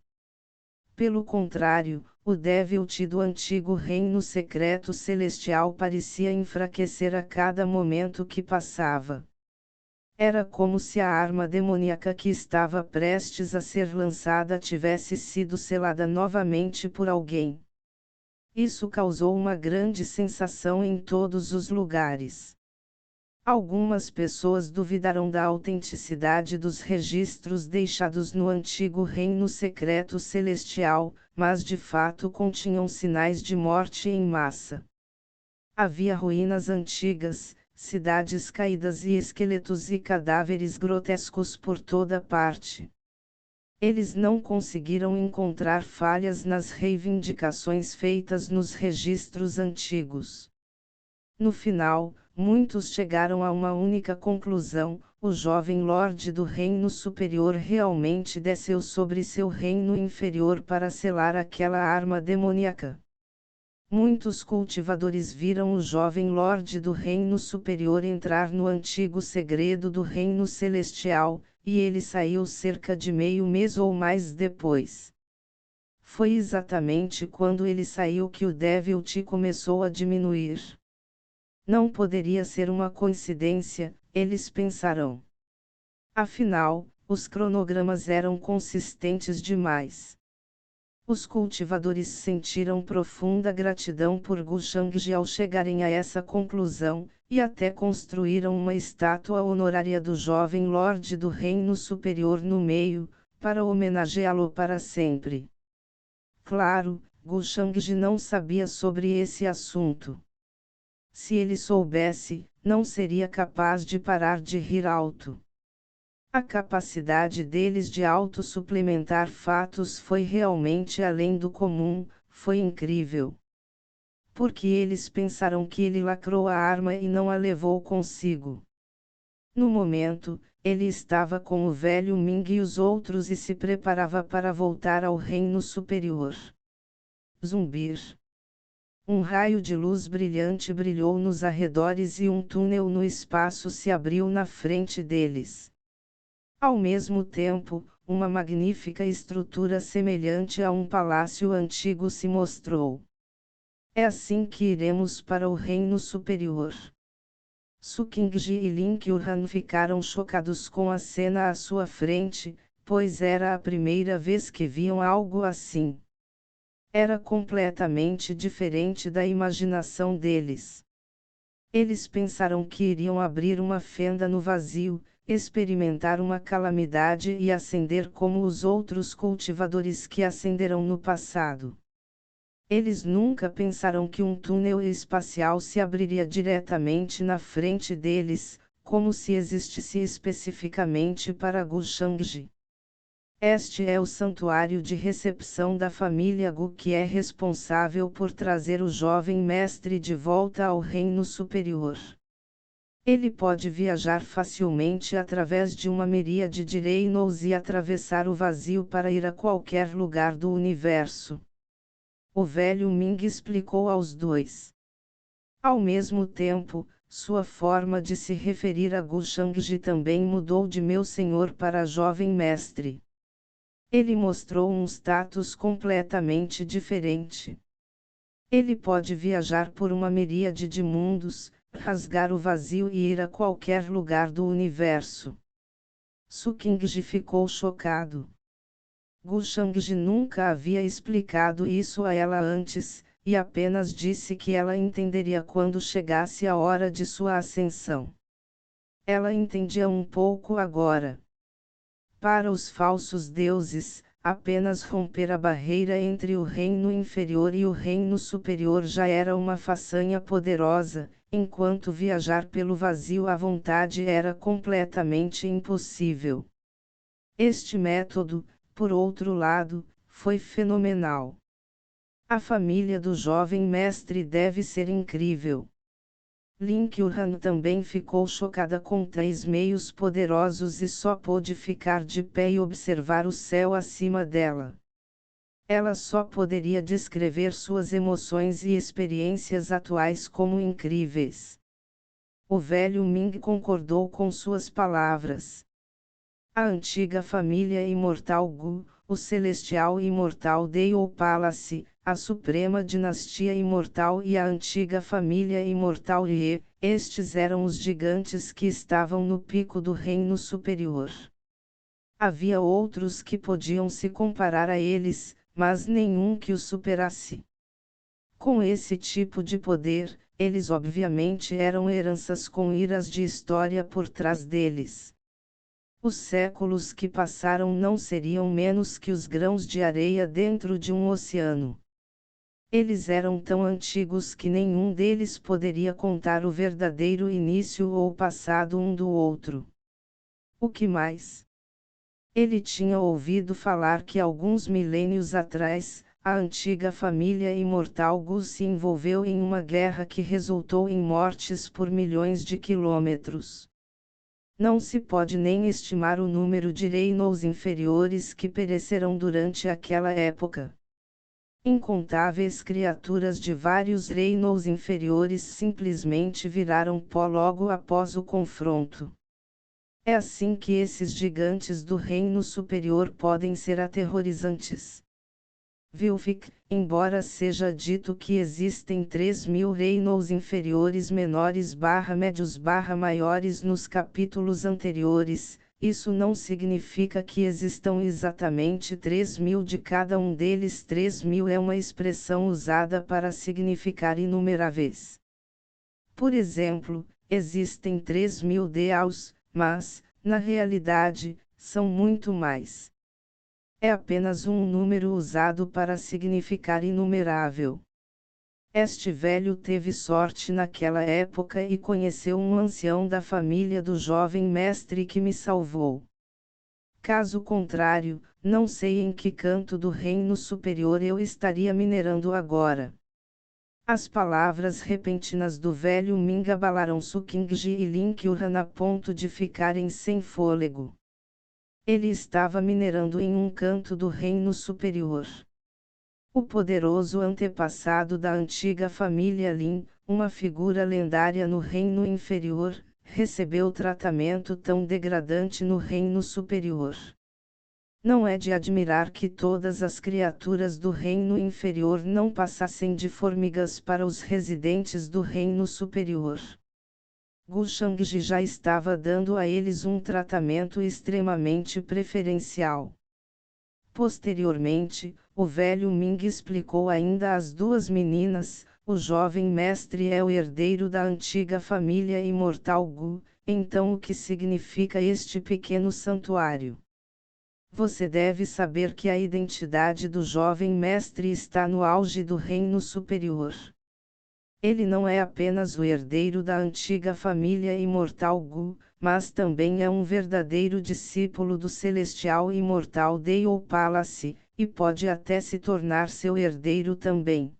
[SPEAKER 1] Pelo contrário, o Devil-Te do antigo reino secreto celestial parecia enfraquecer a cada momento que passava. Era como se a arma demoníaca que estava prestes a ser lançada tivesse sido selada novamente por alguém. Isso causou uma grande sensação em todos os lugares. Algumas pessoas duvidaram da autenticidade dos registros deixados no antigo reino secreto celestial, mas de fato continham sinais de morte em massa. Havia ruínas antigas, cidades caídas e esqueletos e cadáveres grotescos por toda parte. Eles não conseguiram encontrar falhas nas reivindicações feitas nos registros antigos. No final, muitos chegaram a uma única conclusão: o jovem Lorde do Reino Superior realmente desceu sobre seu reino inferior para selar aquela arma demoníaca. Muitos cultivadores viram o jovem Lorde do Reino Superior entrar no antigo segredo do Reino Celestial, e ele saiu cerca de meio mês ou mais depois. Foi exatamente quando ele saiu que o Devil-Te começou a diminuir. Não poderia ser uma coincidência, eles pensaram. Afinal, os cronogramas eram consistentes demais. Os cultivadores sentiram profunda gratidão por Gu Shangji ao chegarem a essa conclusão, e até construíram uma estátua honorária do jovem Lorde do Reino Superior no meio, para homenageá-lo para sempre. Claro, Gu Shangji não sabia sobre esse assunto. Se ele soubesse, não seria capaz de parar de rir alto. A capacidade deles de auto-suplementar fatos foi realmente além do comum, foi incrível. Porque eles pensaram que ele lacrou a arma e não a levou consigo. No momento, ele estava com o velho Ming e os outros e se preparava para voltar ao reino superior. Zumbir. Um raio de luz brilhante brilhou nos arredores e um túnel no espaço se abriu na frente deles. Ao mesmo tempo, uma magnífica estrutura semelhante a um palácio antigo se mostrou. É assim que iremos para o reino superior. Su Qingji e Lin Qiuhan ficaram chocados com a cena à sua frente, pois era a primeira vez que viam algo assim. Era completamente diferente da imaginação deles. Eles pensaram que iriam abrir uma fenda no vazio, experimentar uma calamidade e ascender como os outros cultivadores que ascenderam no passado. Eles nunca pensaram que um túnel espacial se abriria diretamente na frente deles, como se existisse especificamente para Gu Shangji. Este é o santuário de recepção da família Gu que é responsável por trazer o jovem mestre de volta ao reino superior. Ele pode viajar facilmente através de uma miríade de reinos e atravessar o vazio para ir a qualquer lugar do universo. O velho Ming explicou aos dois. Ao mesmo tempo, sua forma de se referir a Gu Shangji também mudou de meu senhor para jovem mestre. Ele mostrou um status completamente diferente. Ele pode viajar por uma miríade de mundos, rasgar o vazio e ir a qualquer lugar do universo. Su Qingji ficou chocado. Gu Shangji nunca havia explicado isso a ela antes, e apenas disse que ela entenderia quando chegasse a hora de sua ascensão. Ela entendia um pouco agora. Para os falsos deuses, apenas romper a barreira entre o reino inferior e o reino superior já era uma façanha poderosa, enquanto viajar pelo vazio à vontade era completamente impossível. Este método, por outro lado, foi fenomenal. A família do jovem mestre deve ser incrível. Lin Qiuhan também ficou chocada com 3 meios poderosos e só pôde ficar de pé e observar o céu acima dela. Ela só poderia descrever suas emoções e experiências atuais como incríveis. O velho Ming concordou com suas palavras. A antiga família imortal Gu, o celestial imortal Dale Palace, a suprema dinastia imortal e a antiga família imortal Ye, estes eram os gigantes que estavam no pico do reino superior. Havia outros que podiam se comparar a eles, mas nenhum que os superasse. Com esse tipo de poder, eles obviamente eram heranças com iras de história por trás deles. Os séculos que passaram não seriam menos que os grãos de areia dentro de um oceano. Eles eram tão antigos que nenhum deles poderia contar o verdadeiro início ou passado um do outro. O que mais? Ele tinha ouvido falar que alguns milênios atrás, a antiga família imortal Gu se envolveu em uma guerra que resultou em mortes por milhões de quilômetros. Não se pode nem estimar o número de reinos inferiores que perecerão durante aquela época. Incontáveis criaturas de vários reinos inferiores simplesmente viraram pó logo após o confronto. É assim que esses gigantes do reino superior podem ser aterrorizantes. Vilfic, embora seja dito que existem 3.000 reinos inferiores menores/médios/maiores nos capítulos anteriores, isso não significa que existam exatamente 3.000 de cada um deles. 3.000 é uma expressão usada para significar inumeráveis. Por exemplo, existem 3.000 deaus, mas, na realidade, são muito mais. É apenas um número usado para significar inumerável. Este velho teve sorte naquela época e conheceu um ancião da família do jovem mestre que me salvou. Caso contrário, não sei em que canto do reino superior eu estaria minerando agora. As palavras repentinas do velho Ming abalaram Sukingji e Lin Qiuhan a ponto de ficarem sem fôlego. Ele estava minerando em um canto do reino superior. O poderoso antepassado da antiga família Lin, uma figura lendária no reino inferior, recebeu tratamento tão degradante no reino superior. Não é de admirar que todas as criaturas do reino inferior não passassem de formigas para os residentes do reino superior. Gu Shangji já estava dando a eles um tratamento extremamente preferencial. Posteriormente, o velho Ming explicou ainda às duas meninas: o jovem mestre é o herdeiro da antiga família imortal Gu, então o que significa este pequeno santuário? Você deve saber que a identidade do jovem mestre está no auge do reino superior. Ele não é apenas o herdeiro da antiga família imortal Gu, mas também é um verdadeiro discípulo do celestial imortal Deo Palace, e pode até se tornar seu herdeiro também.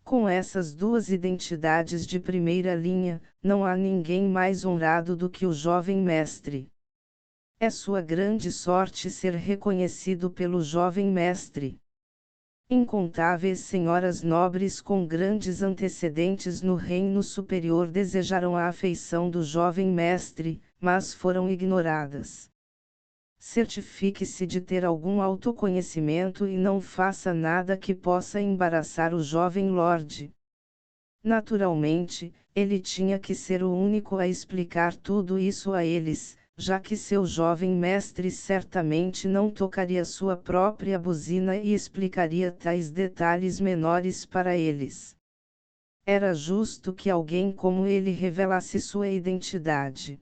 [SPEAKER 1] Com essas duas identidades de primeira linha, não há ninguém mais honrado do que o jovem mestre. É sua grande sorte ser reconhecido pelo jovem mestre. Incontáveis senhoras nobres com grandes antecedentes no reino superior desejaram a afeição do jovem mestre, mas foram ignoradas. Certifique-se de ter algum autoconhecimento e não faça nada que possa embaraçar o jovem lorde. Naturalmente, ele tinha que ser o único a explicar tudo isso a eles, já que seu jovem mestre certamente não tocaria sua própria buzina e explicaria tais detalhes menores para eles. Era justo que alguém como ele revelasse sua identidade.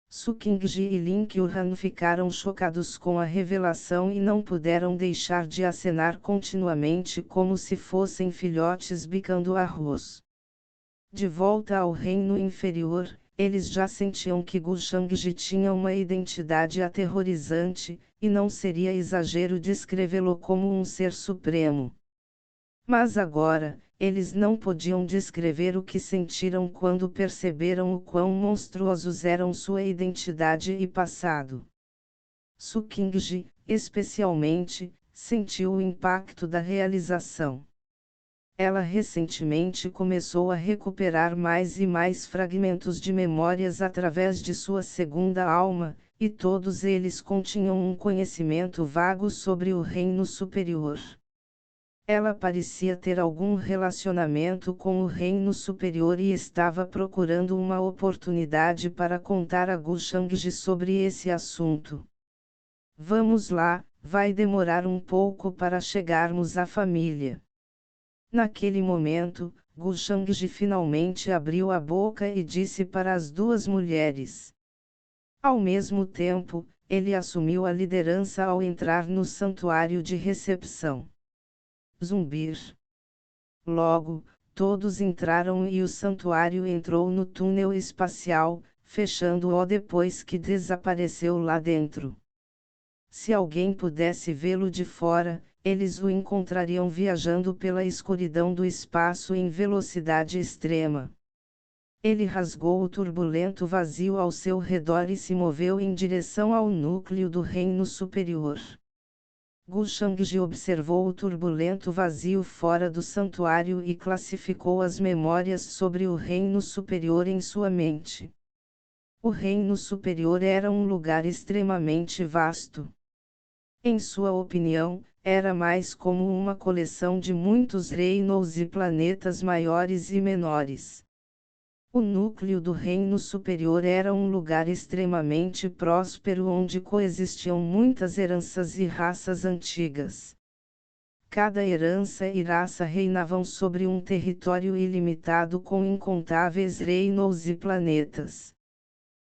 [SPEAKER 1] Sukingji e Lin Qiuhan ficaram chocados com a revelação e não puderam deixar de acenar continuamente como se fossem filhotes bicando arroz. De volta ao reino inferior, eles já sentiam que Gu Shangji tinha uma identidade aterrorizante, e não seria exagero descrevê-lo como um ser supremo. Mas agora, eles não podiam descrever o que sentiram quando perceberam o quão monstruosos eram sua identidade e passado. Sukingji, especialmente, sentiu o impacto da realização. Ela recentemente começou a recuperar mais e mais fragmentos de memórias através de sua segunda alma, e todos eles continham um conhecimento vago sobre o reino superior. Ela parecia ter algum relacionamento com o reino superior e estava procurando uma oportunidade para contar a Gu Shangji sobre esse assunto. Vamos lá, vai demorar um pouco para chegarmos à família. Naquele momento, Gu Shangji finalmente abriu a boca e disse para as duas mulheres. Ao mesmo tempo, ele assumiu a liderança ao entrar no santuário de recepção. Zumbir. Logo, todos entraram e o santuário entrou no túnel espacial, fechando-o depois que desapareceu lá dentro. Se alguém pudesse vê-lo de fora, eles o encontrariam viajando pela escuridão do espaço em velocidade extrema. Ele rasgou o turbulento vazio ao seu redor e se moveu em direção ao núcleo do reino superior. Gu Shangji observou o turbulento vazio fora do santuário e classificou as memórias sobre o reino superior em sua mente. O reino superior era um lugar extremamente vasto. Em sua opinião, era mais como uma coleção de muitos reinos e planetas maiores e menores. O núcleo do reino superior era um lugar extremamente próspero onde coexistiam muitas heranças e raças antigas. Cada herança e raça reinavam sobre um território ilimitado com incontáveis reinos e planetas.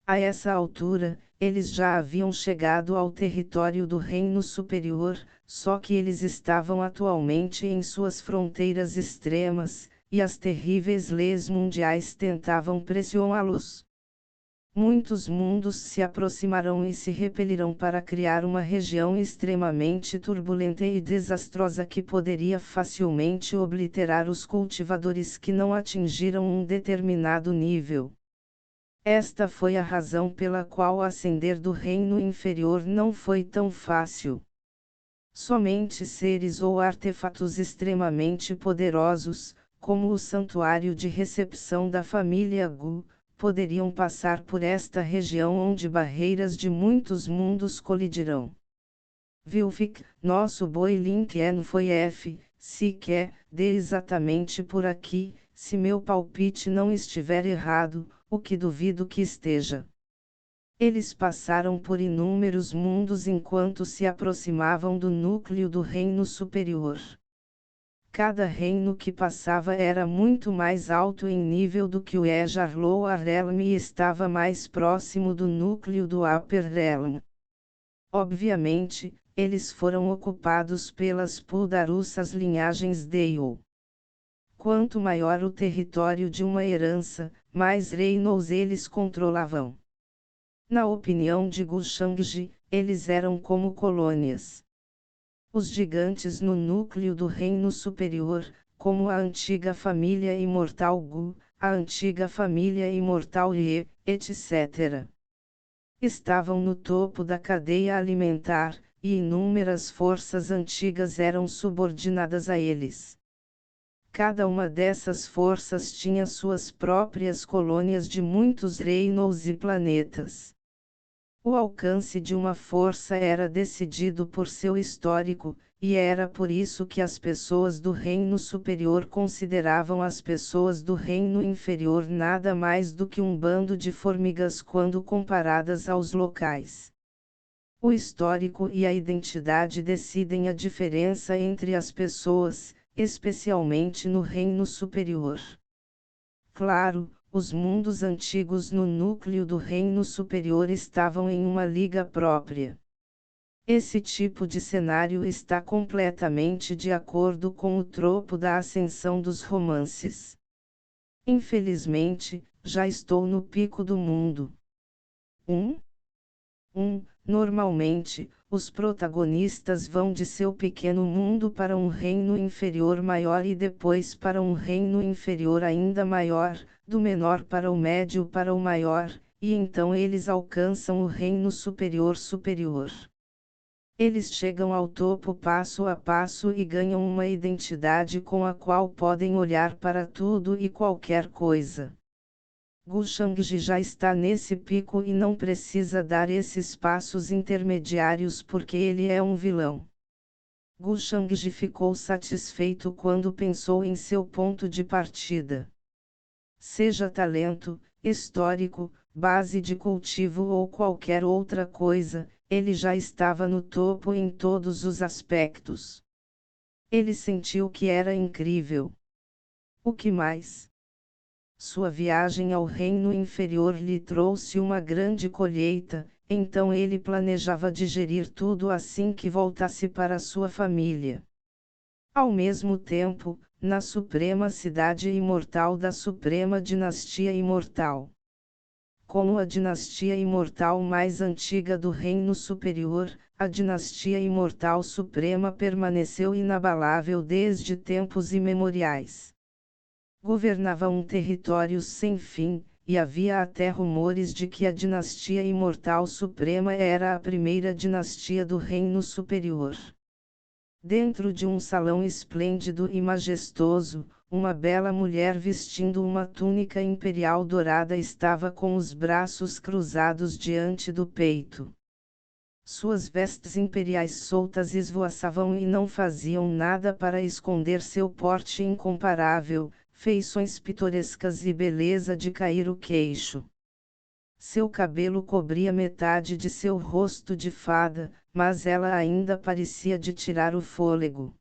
[SPEAKER 1] A essa altura, eles já haviam chegado ao território do reino superior, só que eles estavam atualmente em suas fronteiras extremas, e as terríveis leis mundiais tentavam pressioná-los. Muitos mundos se aproximarão e se repelirão para criar uma região extremamente turbulenta e desastrosa que poderia facilmente obliterar os cultivadores que não atingiram um determinado nível. Esta foi a razão pela qual ascender do reino inferior não foi tão fácil. Somente seres ou artefatos extremamente poderosos, como o santuário de recepção da família Gu, poderiam passar por esta região onde barreiras de muitos mundos colidirão. Vilfic, nosso boi Lincoln foi F, se quer, dê exatamente por aqui, se meu palpite não estiver errado, o que duvido que esteja. Eles passaram por inúmeros mundos enquanto se aproximavam do núcleo do reino superior. Cada reino que passava era muito mais alto em nível do que o Ejar Lower Realm e estava mais próximo do núcleo do Upper Realm. Obviamente, eles foram ocupados pelas Puldarussas linhagens Dale. Quanto maior o território de uma herança, mais reinos eles controlavam. Na opinião de Gu Shangji, eles eram como colônias. Os gigantes no núcleo do reino superior, como a antiga família imortal Gu, a antiga família imortal Ye, etc. Estavam no topo da cadeia alimentar, e inúmeras forças antigas eram subordinadas a eles. Cada uma dessas forças tinha suas próprias colônias de muitos reinos e planetas. O alcance de uma força era decidido por seu histórico, e era por isso que as pessoas do reino superior consideravam as pessoas do reino inferior nada mais do que um bando de formigas quando comparadas aos locais. O histórico e a identidade decidem a diferença entre as pessoas, especialmente no reino superior. Claro, os mundos antigos no núcleo do reino superior estavam em uma liga própria. Esse tipo de cenário está completamente de acordo com o tropo da ascensão dos romances. Infelizmente, já estou no pico do mundo. Normalmente, os protagonistas vão de seu pequeno mundo para um reino inferior maior e depois para um reino inferior ainda maior, do menor para o médio para o maior, e então eles alcançam o reino superior. Eles chegam ao topo passo a passo e ganham uma identidade com a qual podem olhar para tudo e qualquer coisa. Gu Shangji já está nesse pico e não precisa dar esses passos intermediários porque ele é um vilão. Gu Shangji ficou satisfeito quando pensou em seu ponto de partida. Seja talento, histórico, base de cultivo ou qualquer outra coisa, ele já estava no topo em todos os aspectos. Ele sentiu que era incrível. O que mais? Sua viagem ao reino inferior lhe trouxe uma grande colheita, então ele planejava digerir tudo assim que voltasse para sua família. Ao mesmo tempo, na suprema cidade imortal da suprema dinastia imortal. como a dinastia imortal mais antiga do Reino Superior, a dinastia imortal suprema permaneceu inabalável desde tempos imemoriais. Governava um território sem fim, e havia até rumores de que a dinastia imortal suprema era a primeira dinastia do Reino Superior. Dentro de um salão esplêndido e majestoso, uma bela mulher vestindo uma túnica imperial dourada estava com os braços cruzados diante do peito. Suas vestes imperiais soltas esvoaçavam e não faziam nada para esconder seu porte incomparável, feições pitorescas e beleza de cair o queixo. Seu cabelo cobria metade de seu rosto de fada, mas ela ainda parecia de tirar o fôlego.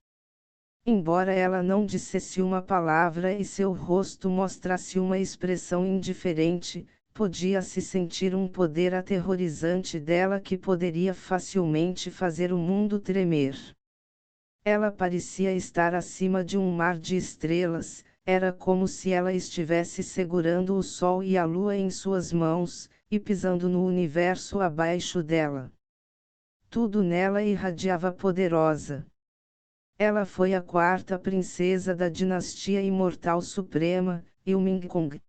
[SPEAKER 1] Embora ela não dissesse uma palavra e seu rosto mostrasse uma expressão indiferente, podia-se sentir um poder aterrorizante dela que poderia facilmente fazer o mundo tremer. Ela parecia estar acima de um mar de estrelas, era como se ela estivesse segurando o sol e a lua em suas mãos, e pisando no universo abaixo dela. Tudo nela irradiava poderosa. Ela foi a quarta princesa da dinastia imortal suprema, Ilmingkong.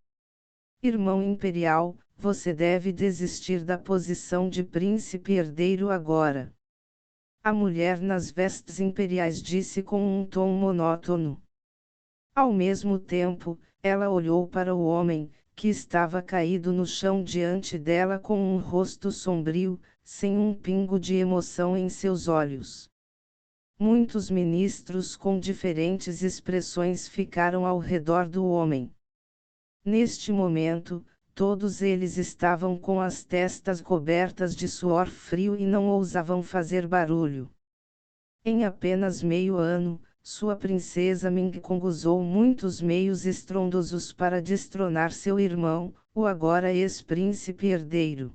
[SPEAKER 1] Irmão imperial, você deve desistir da posição de príncipe herdeiro agora. A mulher nas vestes imperiais disse com um tom monótono. Ao mesmo tempo, ela olhou para o homem, que estava caído no chão diante dela com um rosto sombrio, sem um pingo de emoção em seus olhos. Muitos ministros com diferentes expressões ficaram ao redor do homem. Neste momento, todos eles estavam com as testas cobertas de suor frio e não ousavam fazer barulho. Em apenas meio ano, sua princesa Mingkong usou muitos meios estrondosos para destronar seu irmão, o agora ex-príncipe herdeiro.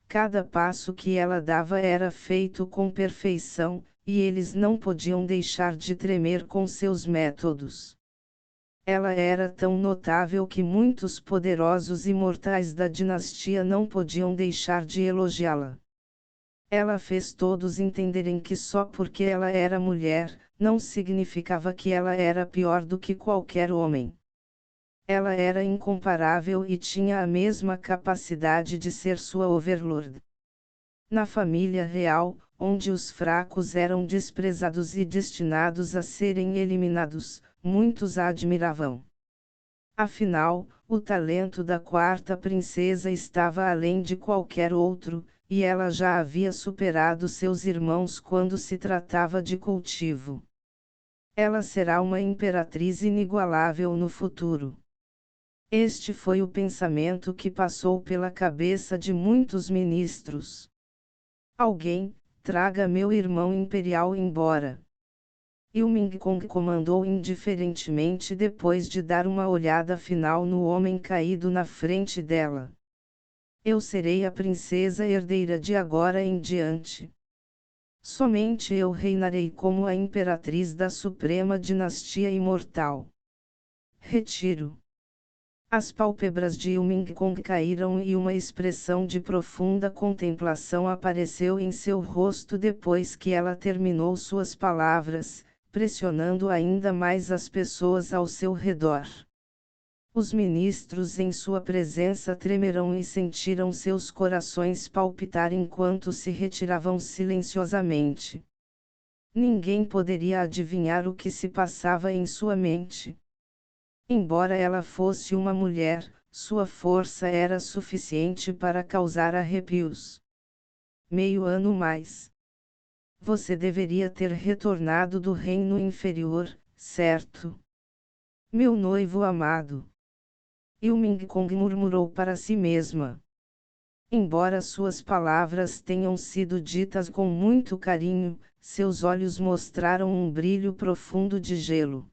[SPEAKER 1] Cada passo que ela dava era feito com perfeição, e eles não podiam deixar de tremer com seus métodos. Ela era tão notável que muitos poderosos imortais da dinastia não podiam deixar de elogiá-la. Ela fez todos entenderem que só porque ela era mulher, não significava que ela era pior do que qualquer homem. Ela era incomparável e tinha a mesma capacidade de ser sua overlord. Na família real, onde os fracos eram desprezados e destinados a serem eliminados, muitos a admiravam. Afinal, o talento da quarta princesa estava além de qualquer outro, e ela já havia superado seus irmãos quando se tratava de cultivo. Ela será uma imperatriz inigualável no futuro. Este foi o pensamento que passou pela cabeça de muitos ministros. Alguém, traga meu irmão imperial embora. Ilmingkong comandou indiferentemente depois de dar uma olhada final no homem caído na frente dela. Eu serei a princesa herdeira de agora em diante. Somente eu reinarei como a imperatriz da suprema dinastia imortal. Retiro. As pálpebras de Ilmingkong caíram e uma expressão de profunda contemplação apareceu em seu rosto depois que ela terminou suas palavras, pressionando ainda mais as pessoas ao seu redor. Os ministros em sua presença tremeram e sentiram seus corações palpitar enquanto se retiravam silenciosamente. Ninguém poderia adivinhar o que se passava em sua mente. Embora ela fosse uma mulher, sua força era suficiente para causar arrepios. Meio ano mais. Você deveria ter retornado do reino inferior, certo? Meu noivo amado. Ilmingkong murmurou para si mesma. Embora suas palavras tenham sido ditas com muito carinho, seus olhos mostraram um brilho profundo de gelo.